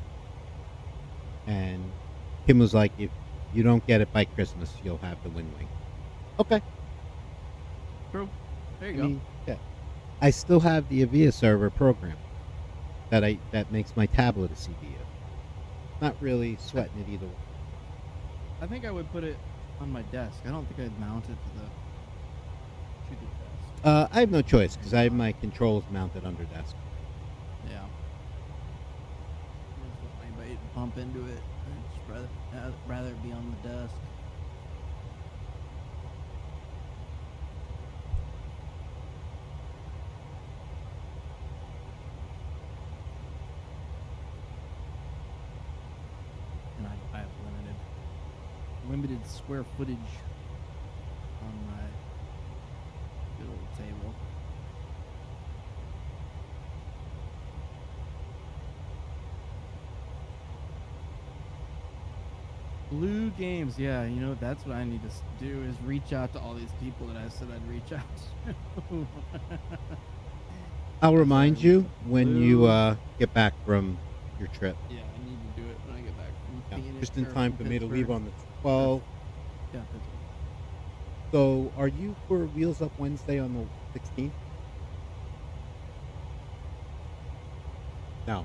and Kim was like, "If you don't get it by Christmas, you'll have the Wind Wing." Okay. True. There you I go. mean, yeah. I still have the Avia server program that makes my tablet a CDU. Not really sweating it either way. I think I would put it on my desk. I don't think I'd mount it to the desk. I have no choice because I have my controls mounted under desk. Yeah. Just want anybody to bump into it. I'd just rather it be on the desk. And I have limited square footage on my good old table. Blue Games, yeah, you know, that's what I need to do is reach out to all these people that I said I'd reach out to. I'll remind you when you Blue. get back from your trip. Yeah, I need to do it when I get back from Yeah, Phoenix. just in or time from for me to leave Pittsburgh. on the 12th. Yeah, Pittsburgh. So, are you for Wheels Up Wednesday on the 16th? No.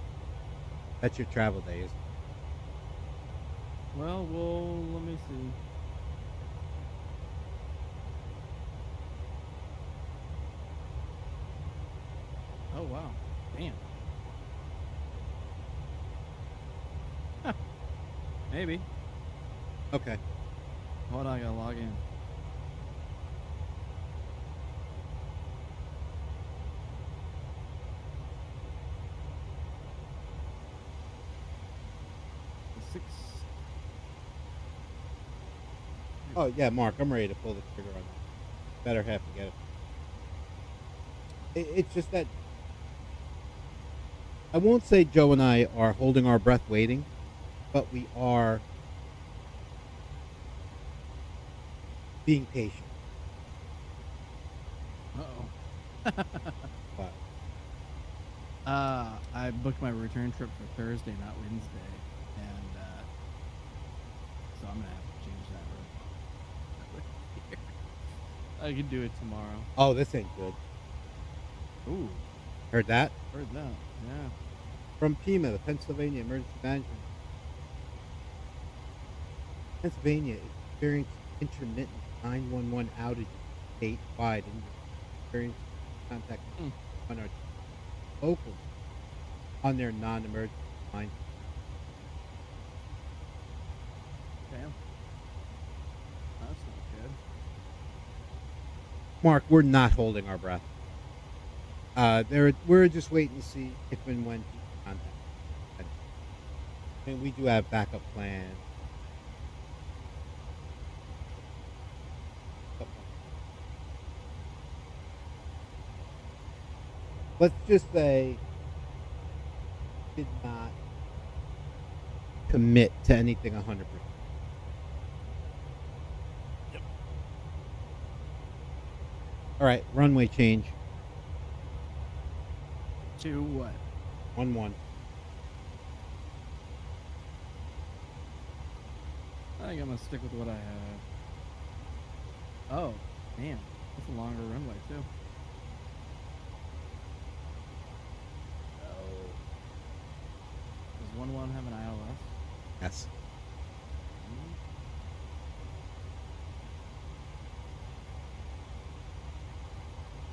That's your travel day, isn't it? Well, let me see. Oh, wow. Damn. Maybe. Okay. Hold on, I gotta log in. The 6. Oh, yeah, Mark, I'm ready to pull the trigger on that. Better have to get it. It's just that I won't say Joe and I are holding our breath waiting, but we are being patient. Uh-oh. But I booked my return trip for Thursday, not Wednesday, and so I'm gonna have to change that route. I can do it tomorrow. Oh, this ain't good. Ooh, Heard that? heard that. Yeah. From PEMA, the Pennsylvania Emergency Management. Pennsylvania is experiencing intermittent 911 outages statewide and experiencing contact on our locals on their non-emergency line. Damn. That's not good. Mark, we're not holding our breath. We're just waiting to see if and when people contact us. And we do have backup plans. Let's just say did not commit to anything 100%. Yep. All right, runway change. To what? 1-1. I think I'm gonna stick with what I have. Oh, man, that's a longer runway too. Oh. Does 1-1 have an ILS? Yes.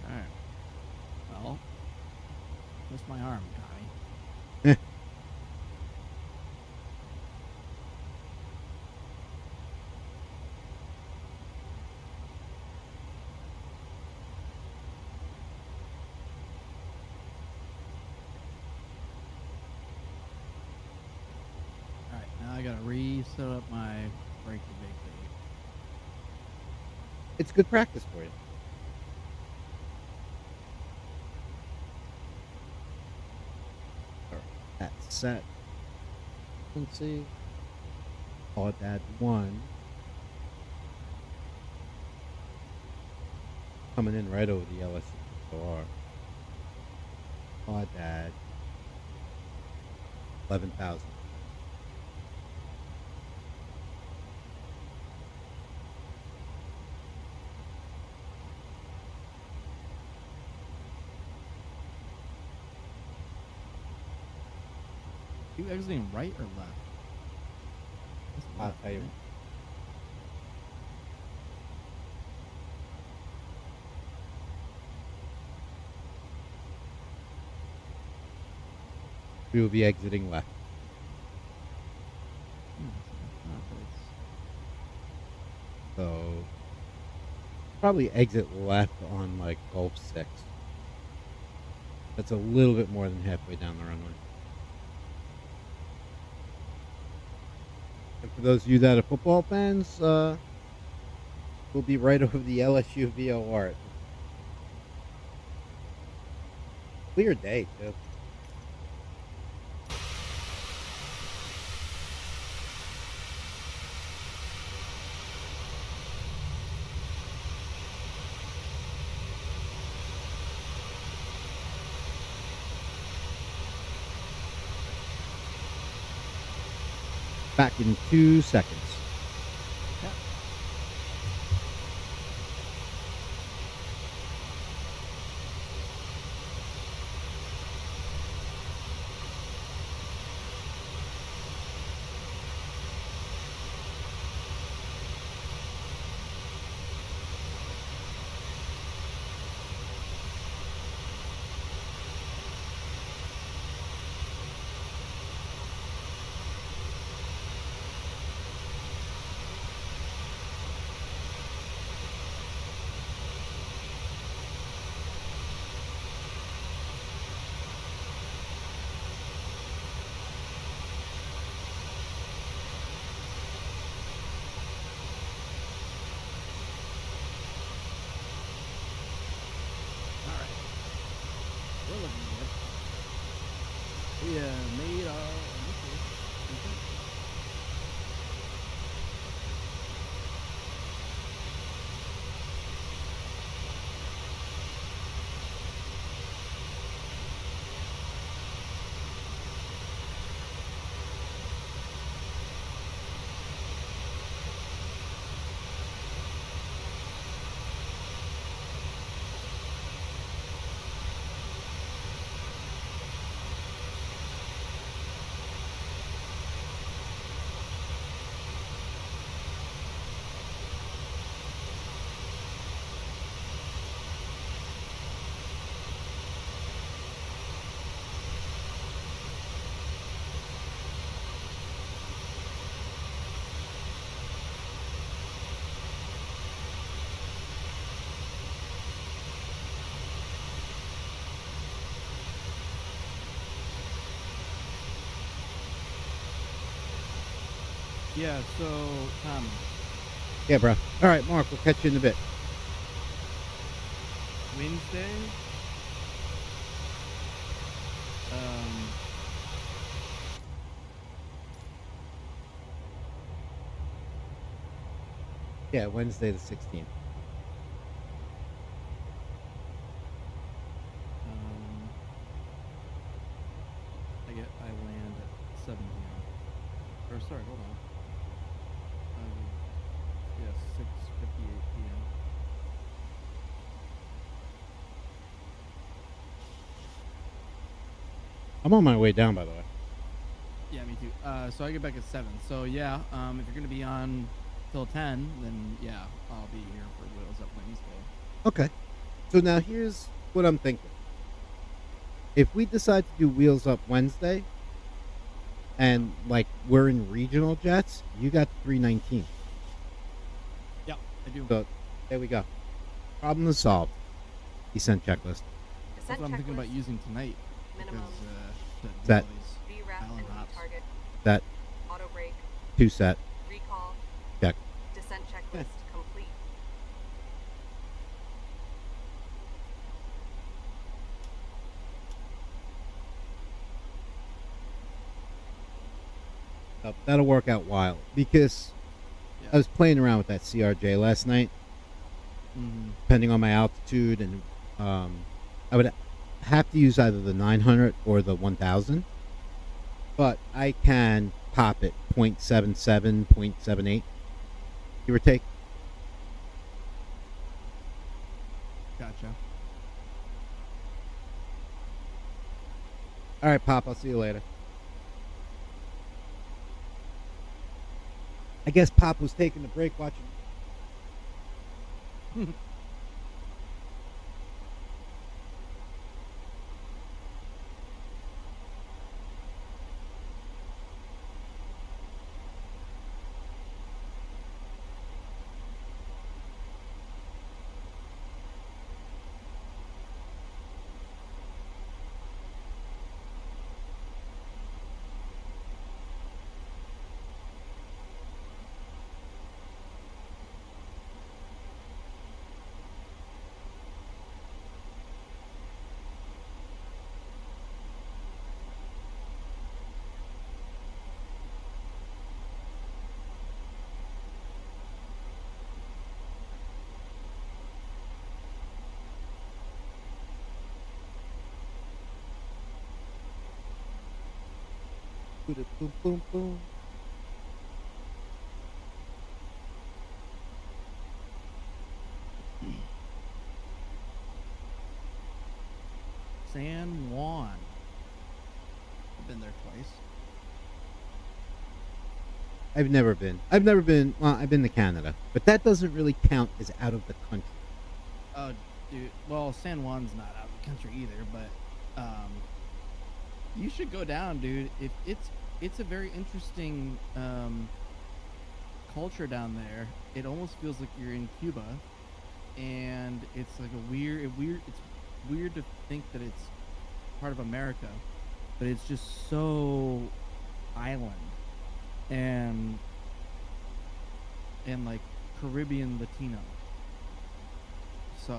Alright. Well, twist my arm, Tommy. Alright, now I gotta reset up my brake to vacate. It's good practice for you. All right, that's set. Let's see. Audad 1. Coming in right over the LSR. Audad 11,000. You exiting right or left? That's I'll left, tell you. right? We will be exiting left. That's not So probably exit left on like Gulf 6. That's a little bit more than halfway down the runway. And for those of you that are football fans, we'll be right over the LSU VOR. Clear day, too. Back in 2 seconds. Yeah. So Tommy, Yeah, bro. All right, Mark. We'll catch you in a bit. Wednesday. Um, Yeah, Wednesday the 16th. um, I land at 7 p.m. Or sorry, hold on. Yeah, 6:58 p.m. I'm on my way down, by the way. Yeah, me too. So I get back at 7. So yeah, if you're gonna be on till 10, then yeah, I'll be here for Wheels Up Wednesday. Okay. So now here's what I'm thinking. If we decide to do Wheels Up Wednesday, and like we're in regional jets, you got the 319. Yeah, I do. So there we go. Problem solved. Descent checklist. That's Descent what I'm thinking about checklist. using tonight. Minimum. Because That- VRAP Island enemy hops. target. That Auto brake. 2 set. Recall. Check. Descent checklist complete. That'll work out wild because I was playing around with that CRJ last night, depending on my altitude, and I would have to use either the 900 or the 1000, but I can pop it 0.77, 0.78, give or take. Gotcha. All right, Pop, I'll see you later. I guess Pop was taking a break watching. Boom, boom, boom, boom. San Juan. I've been there twice. I've never been. Well, I've been to Canada, but that doesn't really count as out of the country. Oh, dude. Well, San Juan's not out of the country either, but you should go down, dude. If it's a very interesting culture down there. It almost feels like you're in Cuba, and it's like a It's weird to think that it's part of America, but it's just so island and like Caribbean Latino. So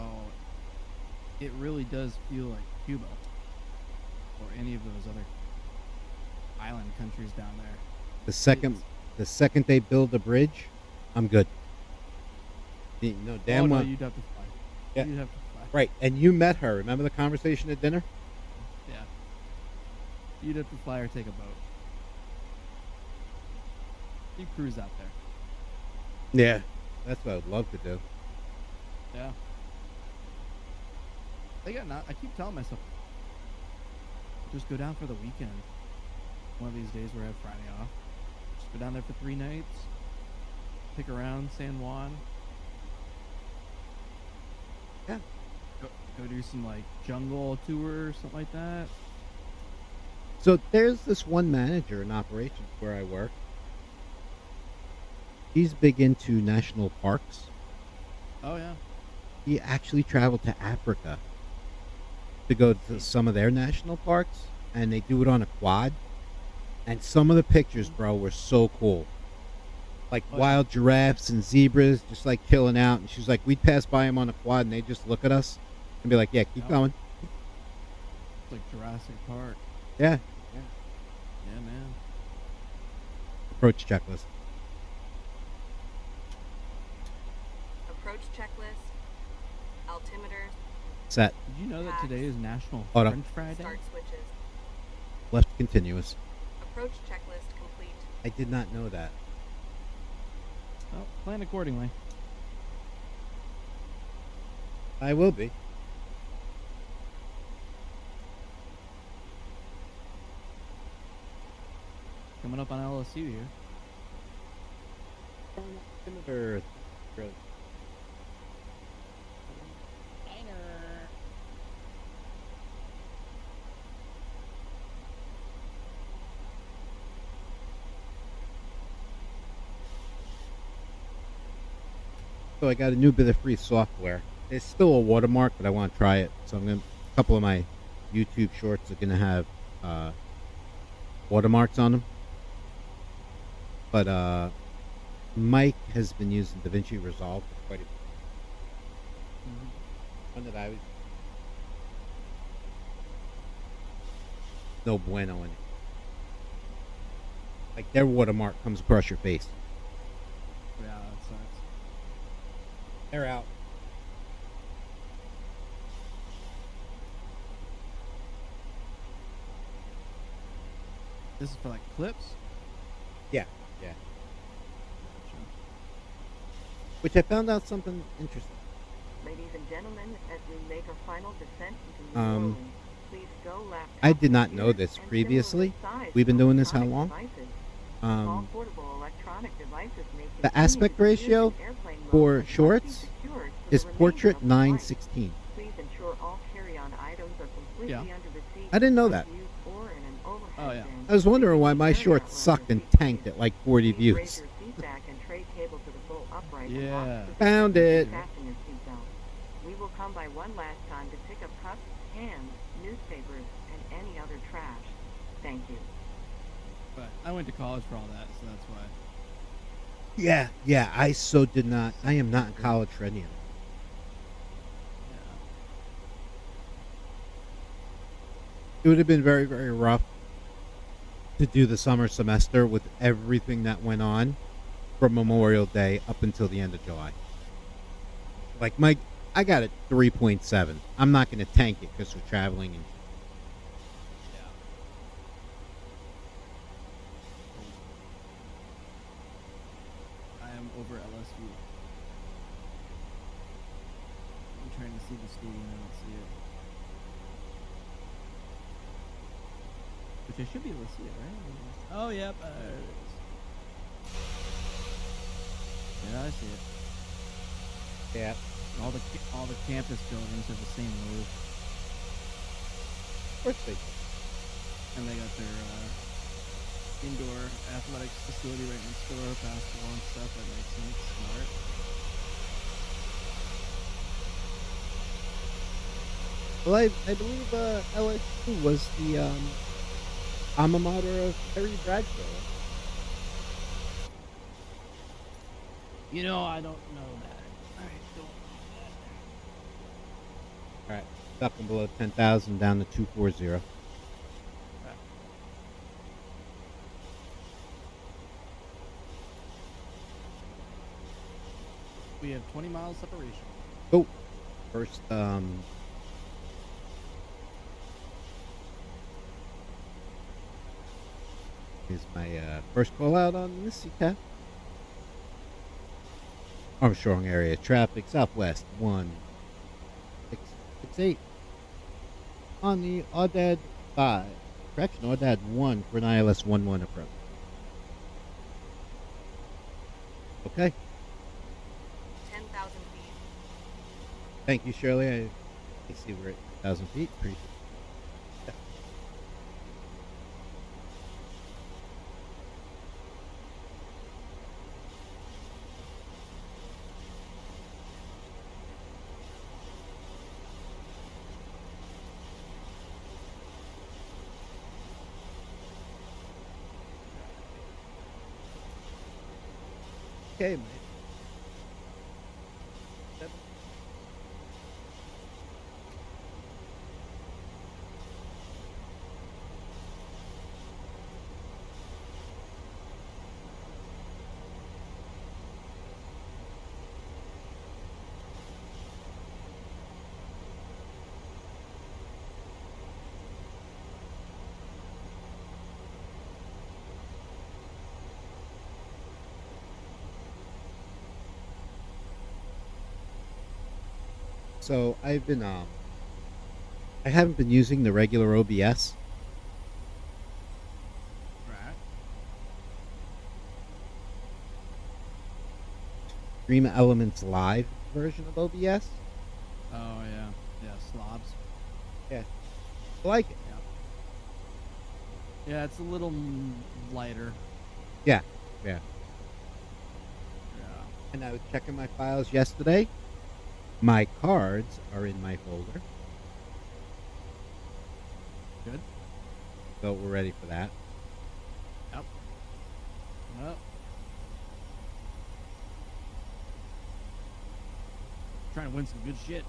it really does feel like Cuba or any of those other island countries down there. The second they build a bridge, I'm good. No, damn well. No, you'd have to fly. Yeah. You'd have to fly. Right, and you met her. Remember the conversation at dinner? Yeah. You'd have to fly or take a boat. You cruise out there. Yeah. That's what I'd love to do. Yeah. I keep telling myself, just go down for the weekend. One of these days where I have Friday off. Just go down there for 3 nights. Pick around San Juan. Yeah. Go do some like jungle tour or something like that. So there's this one manager in operations where I work. He's big into national parks. Oh yeah. He actually traveled to Africa to go to some of their national parks, and they do it on a quad. And some of the pictures, bro, were so cool. like Oh, yeah. wild giraffes and zebras, just like chilling out. And she's like, we'd pass by them on a quad, and they just look at us and be like, "Yeah, keep Yep. going." It's like Jurassic Park. Yeah. Yeah, man. Approach checklist. Approach checklist. Altimeter. Set. Did you know that today is National Auto. French Fry Day? Start switches. Left continuous. Approach checklist complete. I did not know that. Oh, plan accordingly. I will be. Coming up on LSU here. Altimeter. Really. So I got a new bit of free software. It's still a watermark, but I want to try it. So I'm gonna. A couple of my YouTube shorts are gonna have watermarks on them. But Mike has been using DaVinci Resolve for quite a. One that I was. No bueno in it. Like their watermark comes across your face. Yeah, that sucks. They're out. This is for like clips? Yeah. Which I found out something interesting. Ladies and gentlemen, as we make our final descent into New Um, Orleans, please go left. I did not know this previously. We've been doing this how long? All portable electronic devices may The continue aspect to be used ratio in airplane mode for and must be shorts secured for is the remainder portrait of the flight. 916. Please ensure all carry-on items are completely Yeah. under the seat. I didn't know in that. front of you or in an overhead Oh, yeah. bin. I was wondering why my Carry-out shorts lounge sucked and seat tanked please. at like 40 Please raise views. your seat back and tray cable to the full upright and Yeah. lock the Found seat it. and fasten your seatbelt. We will come by one last time to pick up cups, cans, newspapers, and any other trash. Thank you. But I went to college for all that, so that's why. Yeah, I so did not. I am not in college for any of it. Yeah. It would have been very, very rough to do the summer semester with everything that went on from Memorial Day up until the end of July. Like I got it 3.7. I'm not going to tank it because we're traveling and I am over LSU. I'm trying to see the stadium. I don't see it. Which I should be able to see it, right? Oh, yep. There it is. Yeah, I see it. yeah. All the campus buildings have the same roof, Of course they. and they got their indoor athletics facility right next door, basketball and stuff. That makes sense. Smart. Well, I believe LSU was the alma mater of Terry Bradshaw. You know, I don't know that. I don't know All right, ducking below 10,000 down to 240. that. We have 20 miles separation. Oh, first is my first call out on this CCAP. Armstrong area traffic southwest 1668 on the Audad 5. Correction, Audad 1 for an ILS 11 approach. Okay. 10,000 feet. Thank you, Shirley. I see we're at 1,000 feet. Appreciate it. okay, mate. So I've been I haven't been using the regular OBS. Right. Stream Elements Live version of OBS. Oh yeah. Yeah. Slobs. I like it. Yeah, it's a little lighter. Yeah. Yeah. And I was checking my files yesterday. My cards are in my folder. Good. So we're ready for that. Yep. Well. Trying to win some good shit.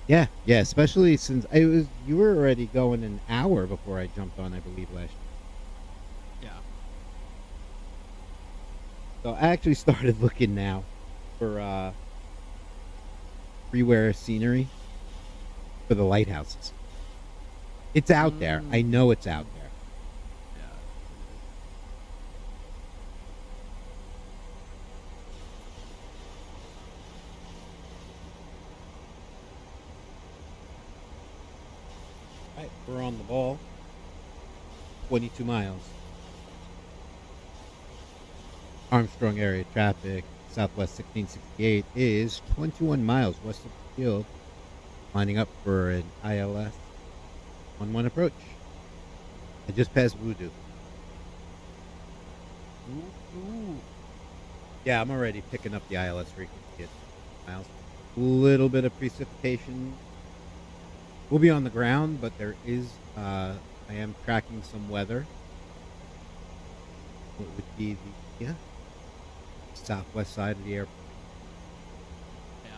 Yeah, especially since you were already going an hour before I jumped on, I believe, last year. Yeah. So I actually started looking now for freeware scenery for the lighthouses. It's out there. I know it's out there. Yeah. All right, we're on the ball. 22 miles. Armstrong area traffic, Southwest 1668 is 21 miles west of the field, lining up for an ILS 11 approach. I just passed Voodoo. Ooh. Yeah, I'm already picking up the ILS frequency at miles. A little bit of precipitation. We'll be on the ground, but there is, I am tracking some weather. What would be the, southwest side of the airport. Yeah.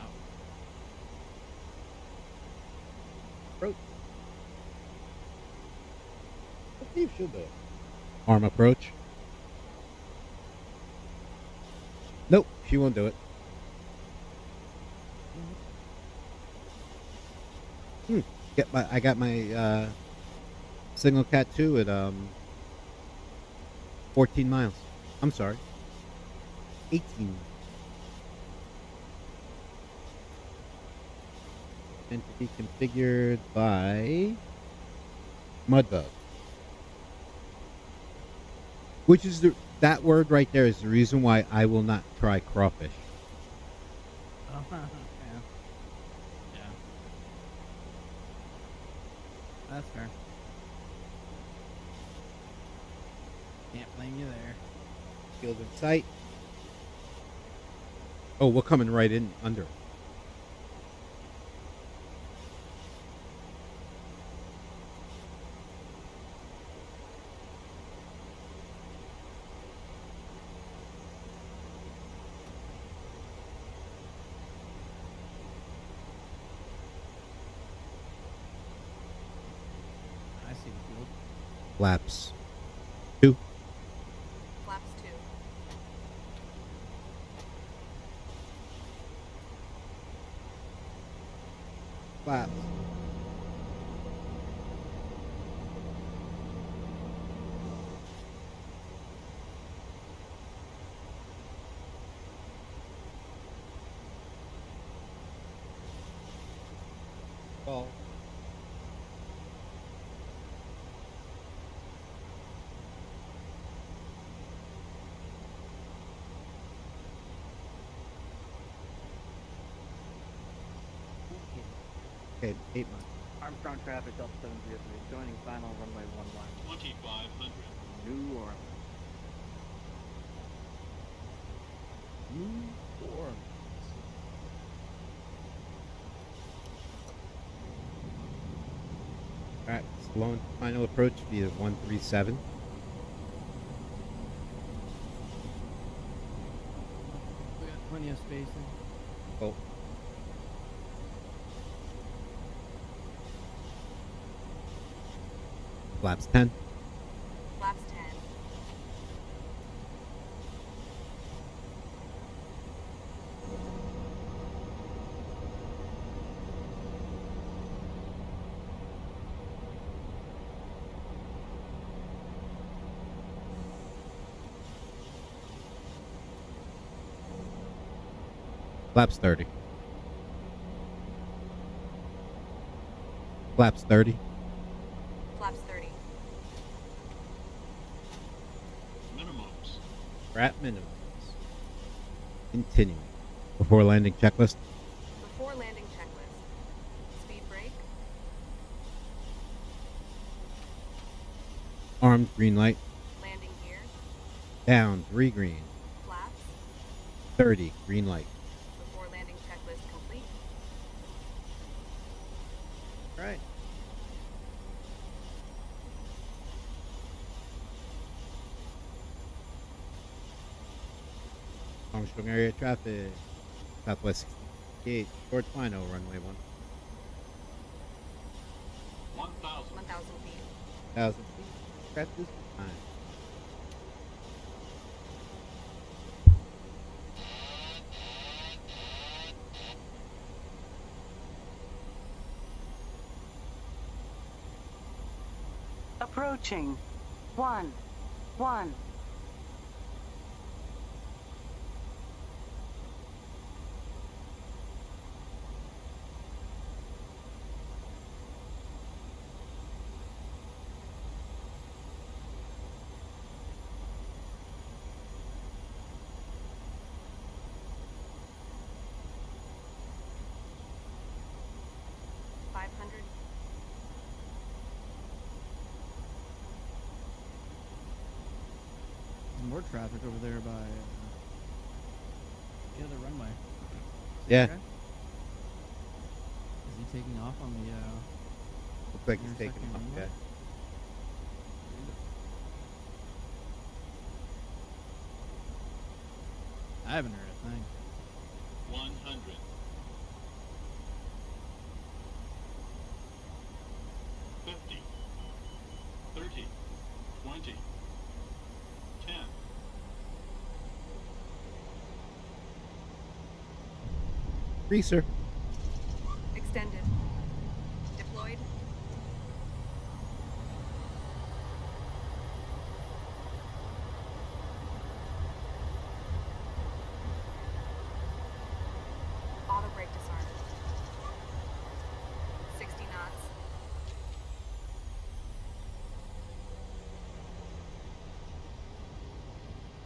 Approach. Let's see if she'll do it. Arm approach. Nope, she won't do it. I got my signal cat 2 at 14 miles. I'm sorry. 18. And to be configured by Mudbug. Which is that word right there is the reason why I will not try crawfish. Oh, yeah. Yeah. That's fair. Can't blame you there. Field in sight. Oh, we're coming right in under. I see the field. Flaps 2. Flaps 2. Flaps. Ball. Okay, 8 miles. Armstrong traffic Delta 703 joining final runway 11. 2500. New Orleans. New Orleans. Alright, slow and final approach via 137. plenty of spacing. Oh. Flaps 10. Flaps 10. Flaps 30. Flaps 30. Flaps 30. Minimums. Wrap minimums. Continuing. Before landing checklist. Before landing checklist. Speed brake. Armed green light. Landing gear. Down 3 green. Flaps. 30 green light. Before landing checklist complete. Right. Armstrong area traffic. Southwest 68. Short final runway 1,000. 1,000 feet. 1,000 feet. Craft this time. Approaching. 1, 1. There's more traffic over there by the other runway. See Yeah. that guy? Is he taking off on the Looks like he's taking intersecting off. runway? Yeah. I haven't heard a thing. 100. 50. 30. 20. 10. Greaser. Extended. Deployed. Auto brake disarmed. 60 knots.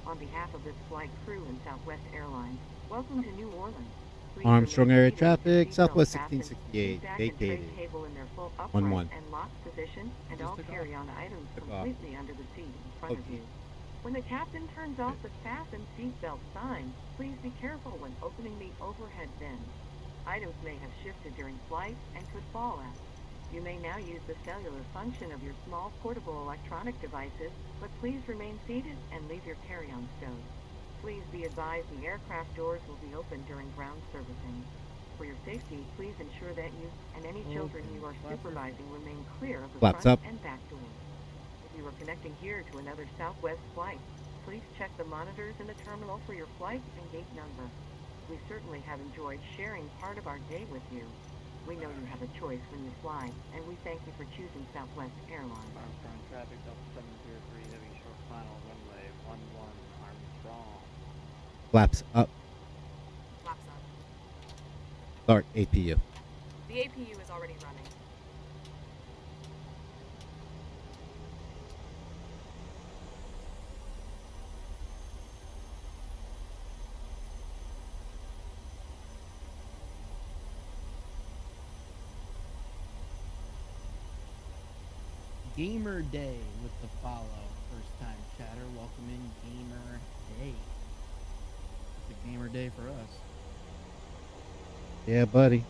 On behalf of this flight crew and Southwest Airlines, welcome to New Orleans. Please Armstrong remain area seated with your traffic, seatbelt Southwest fastened, 1668, seat back and tray vacated. table in their full 1-1. upright and locked position, and Just all took off. carry-on items Took off. completely under the seat in front of Okay. you. When the captain turns off the fasten seatbelt sign, please be careful when opening the overhead bin. Items may have shifted during flight and could fall out. You may now use the cellular function of your small portable electronic devices, but please remain seated and leave your carry-on stowed. Please be advised the aircraft doors will be open during ground servicing. For your safety, please ensure that you and any children Okay, you are flaps are- supervising remain clear of the Flaps front up. and back doors. If you are connecting here to another Southwest flight, please check the monitors in the terminal for your flight and gate number. We certainly have enjoyed sharing part of our day with you. We know you have a choice when you fly, and we thank you for choosing Southwest Airlines. Armstrong traffic, Delta 703, heavy short final, runway 11, Armstrong. Flaps up. Flaps up. Start APU. The APU is already running. Gamer Day with the follow. First time chatter. Welcome in Gamer Day. It's a gamer day for us. Yeah, buddy.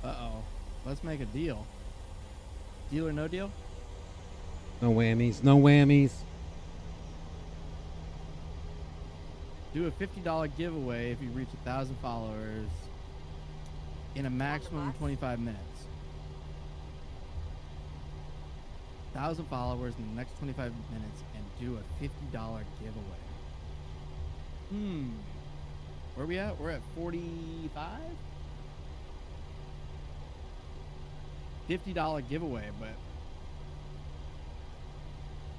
Uh-oh. Let's make a deal. Deal or no deal? No whammies. No whammies. Do a $50 giveaway if you reach 1,000 followers in a maximum of 25 minutes. 1,000 followers in the next 25 minutes and do a $50 giveaway. Where are we at? We're at 45? $50 giveaway, but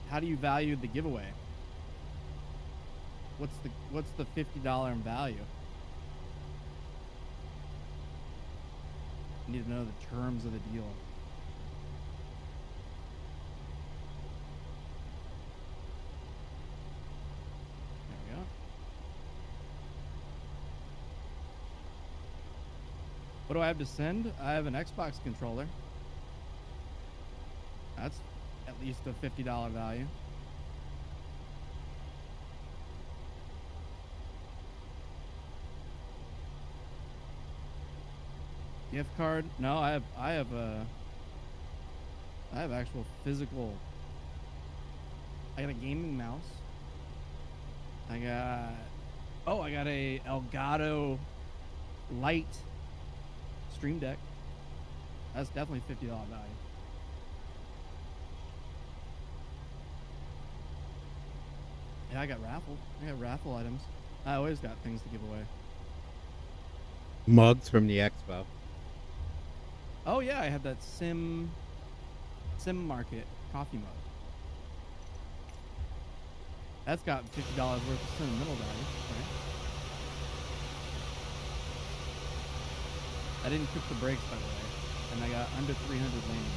how do you value the giveaway? What's the $50 in value? I need to know the terms of the deal. There we go. What do I have to send? I have an Xbox controller. That's at least a $50 value. Gift card? No, I have actual physical. I got a gaming mouse. I got a Elgato Light Stream Deck. That's definitely $50 value. Yeah, I got raffle items. I always got things to give away. Mugs from the expo. Oh yeah, I had that Sim Market coffee mug. That's got $50 worth of sentimental value, right? I didn't cook the brakes, by the way, and I got under 300 landing.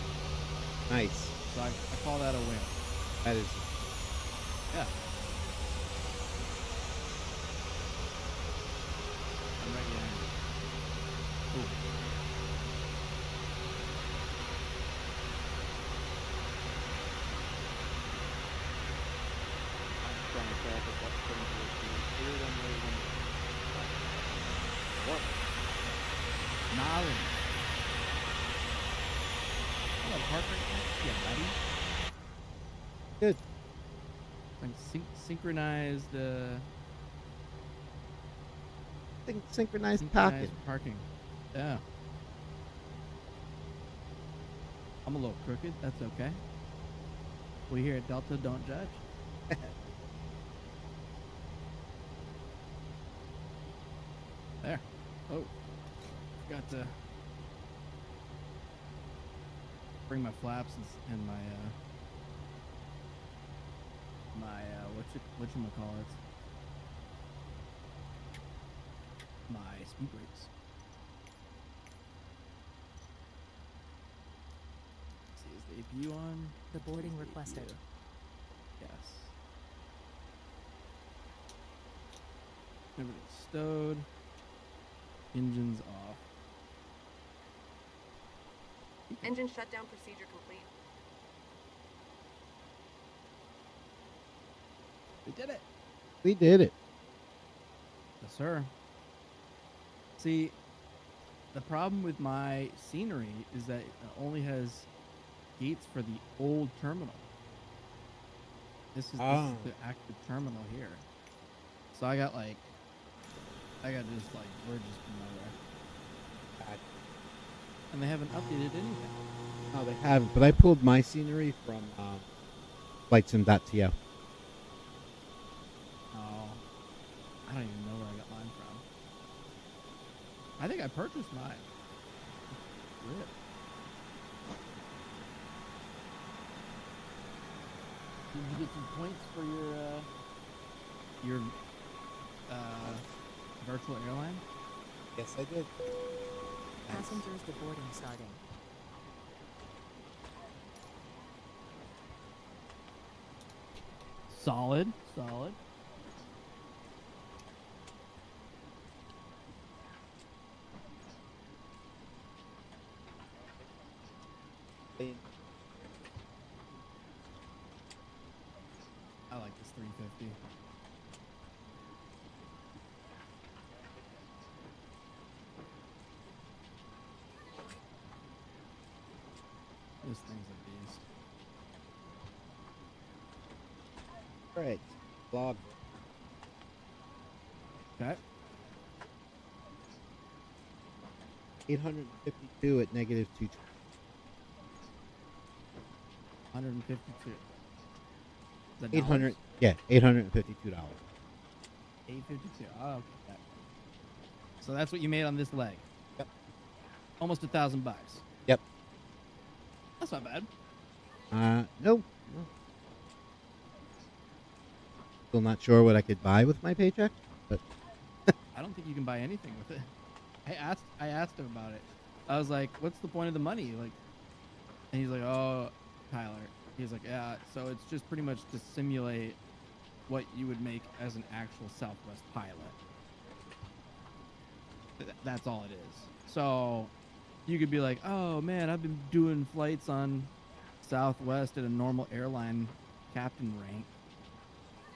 Nice. So I call that a win. That is. Yeah. I'm right behind you. Ooh. Strong traffic up 714. Clear runway 1. What? Nolly. Hello, Parker. Yeah, buddy. Good. Like synchronized, Synchronized synchronized pocket. parking. Yeah. I'm a little crooked. That's okay. We here at Delta don't judge. There. Oh. Forgot to bring my flaps and my whatchamacallit? My speed brakes. Let's see, is the APU on? The boarding Is the requested. APU? Yes. Everything's stowed. Engines off. Engine shutdown procedure complete. We did it. We did it. Yes, sir. See, the problem with my scenery is that it only has gates for the old terminal. This is the active terminal here. So I got just we're just nowhere. And they haven't updated anything. No, they haven't. But I pulled my scenery from FlightSim.to. Oh, I don't even know where I got mine from. I think I purchased mine. Rip. Did you get some points for your virtual airline? Yes, I did. Passengers boarding starting. Solid, solid. I like this 350. This thing's a beast. All right. Log. Okay. 852 at negative 220. 152. Is that 800. Yeah, $852. 852. Oh, okay. So that's what you made on this leg. Yep. Almost $1,000. Yep. That's not bad. No. Still not sure what I could buy with my paycheck, but I don't think you can buy anything with it. I asked him about it. I was like, "What's the point of the money?" Like, and he's like, "Oh, Tyler." He's like, "Yeah, so it's just pretty much to simulate what you would make as an actual Southwest pilot. That's all it is." So you could be like, "Oh man, I've been doing flights on Southwest at a normal airline captain rank,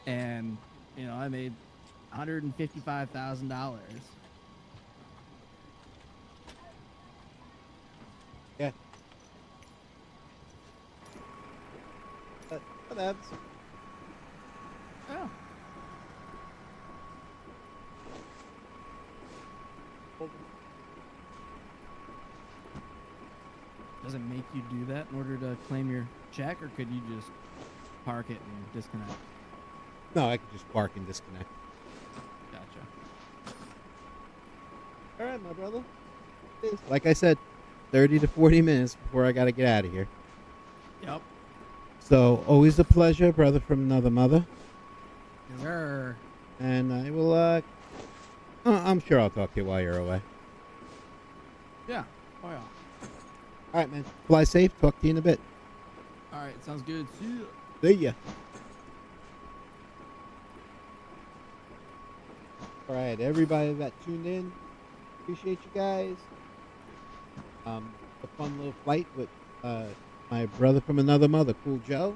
and I made $155,000." yeah. That's Oh. Does it make you do that in order to claim your check, or could you just park it and disconnect? no, I could just park and disconnect. Gotcha. All right, my brother. Like I said, 30 to 40 minutes before I got to get out of here. Yep. So, always a pleasure, brother from another mother. Yes, sir. And I will, I'm sure I'll talk to you while you're away. Yeah. Oh, yeah. All right, man. Fly safe. Talk to you in a bit. All right. Sounds good. See ya. See ya. All right, everybody that tuned in, appreciate you guys. A fun little flight with my brother from another mother, Cool Joe.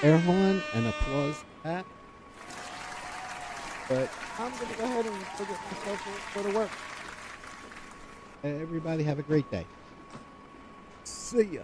Air horn and applause pat. But I'm going to go ahead and forget myself to go to work. Everybody have a great day. See ya.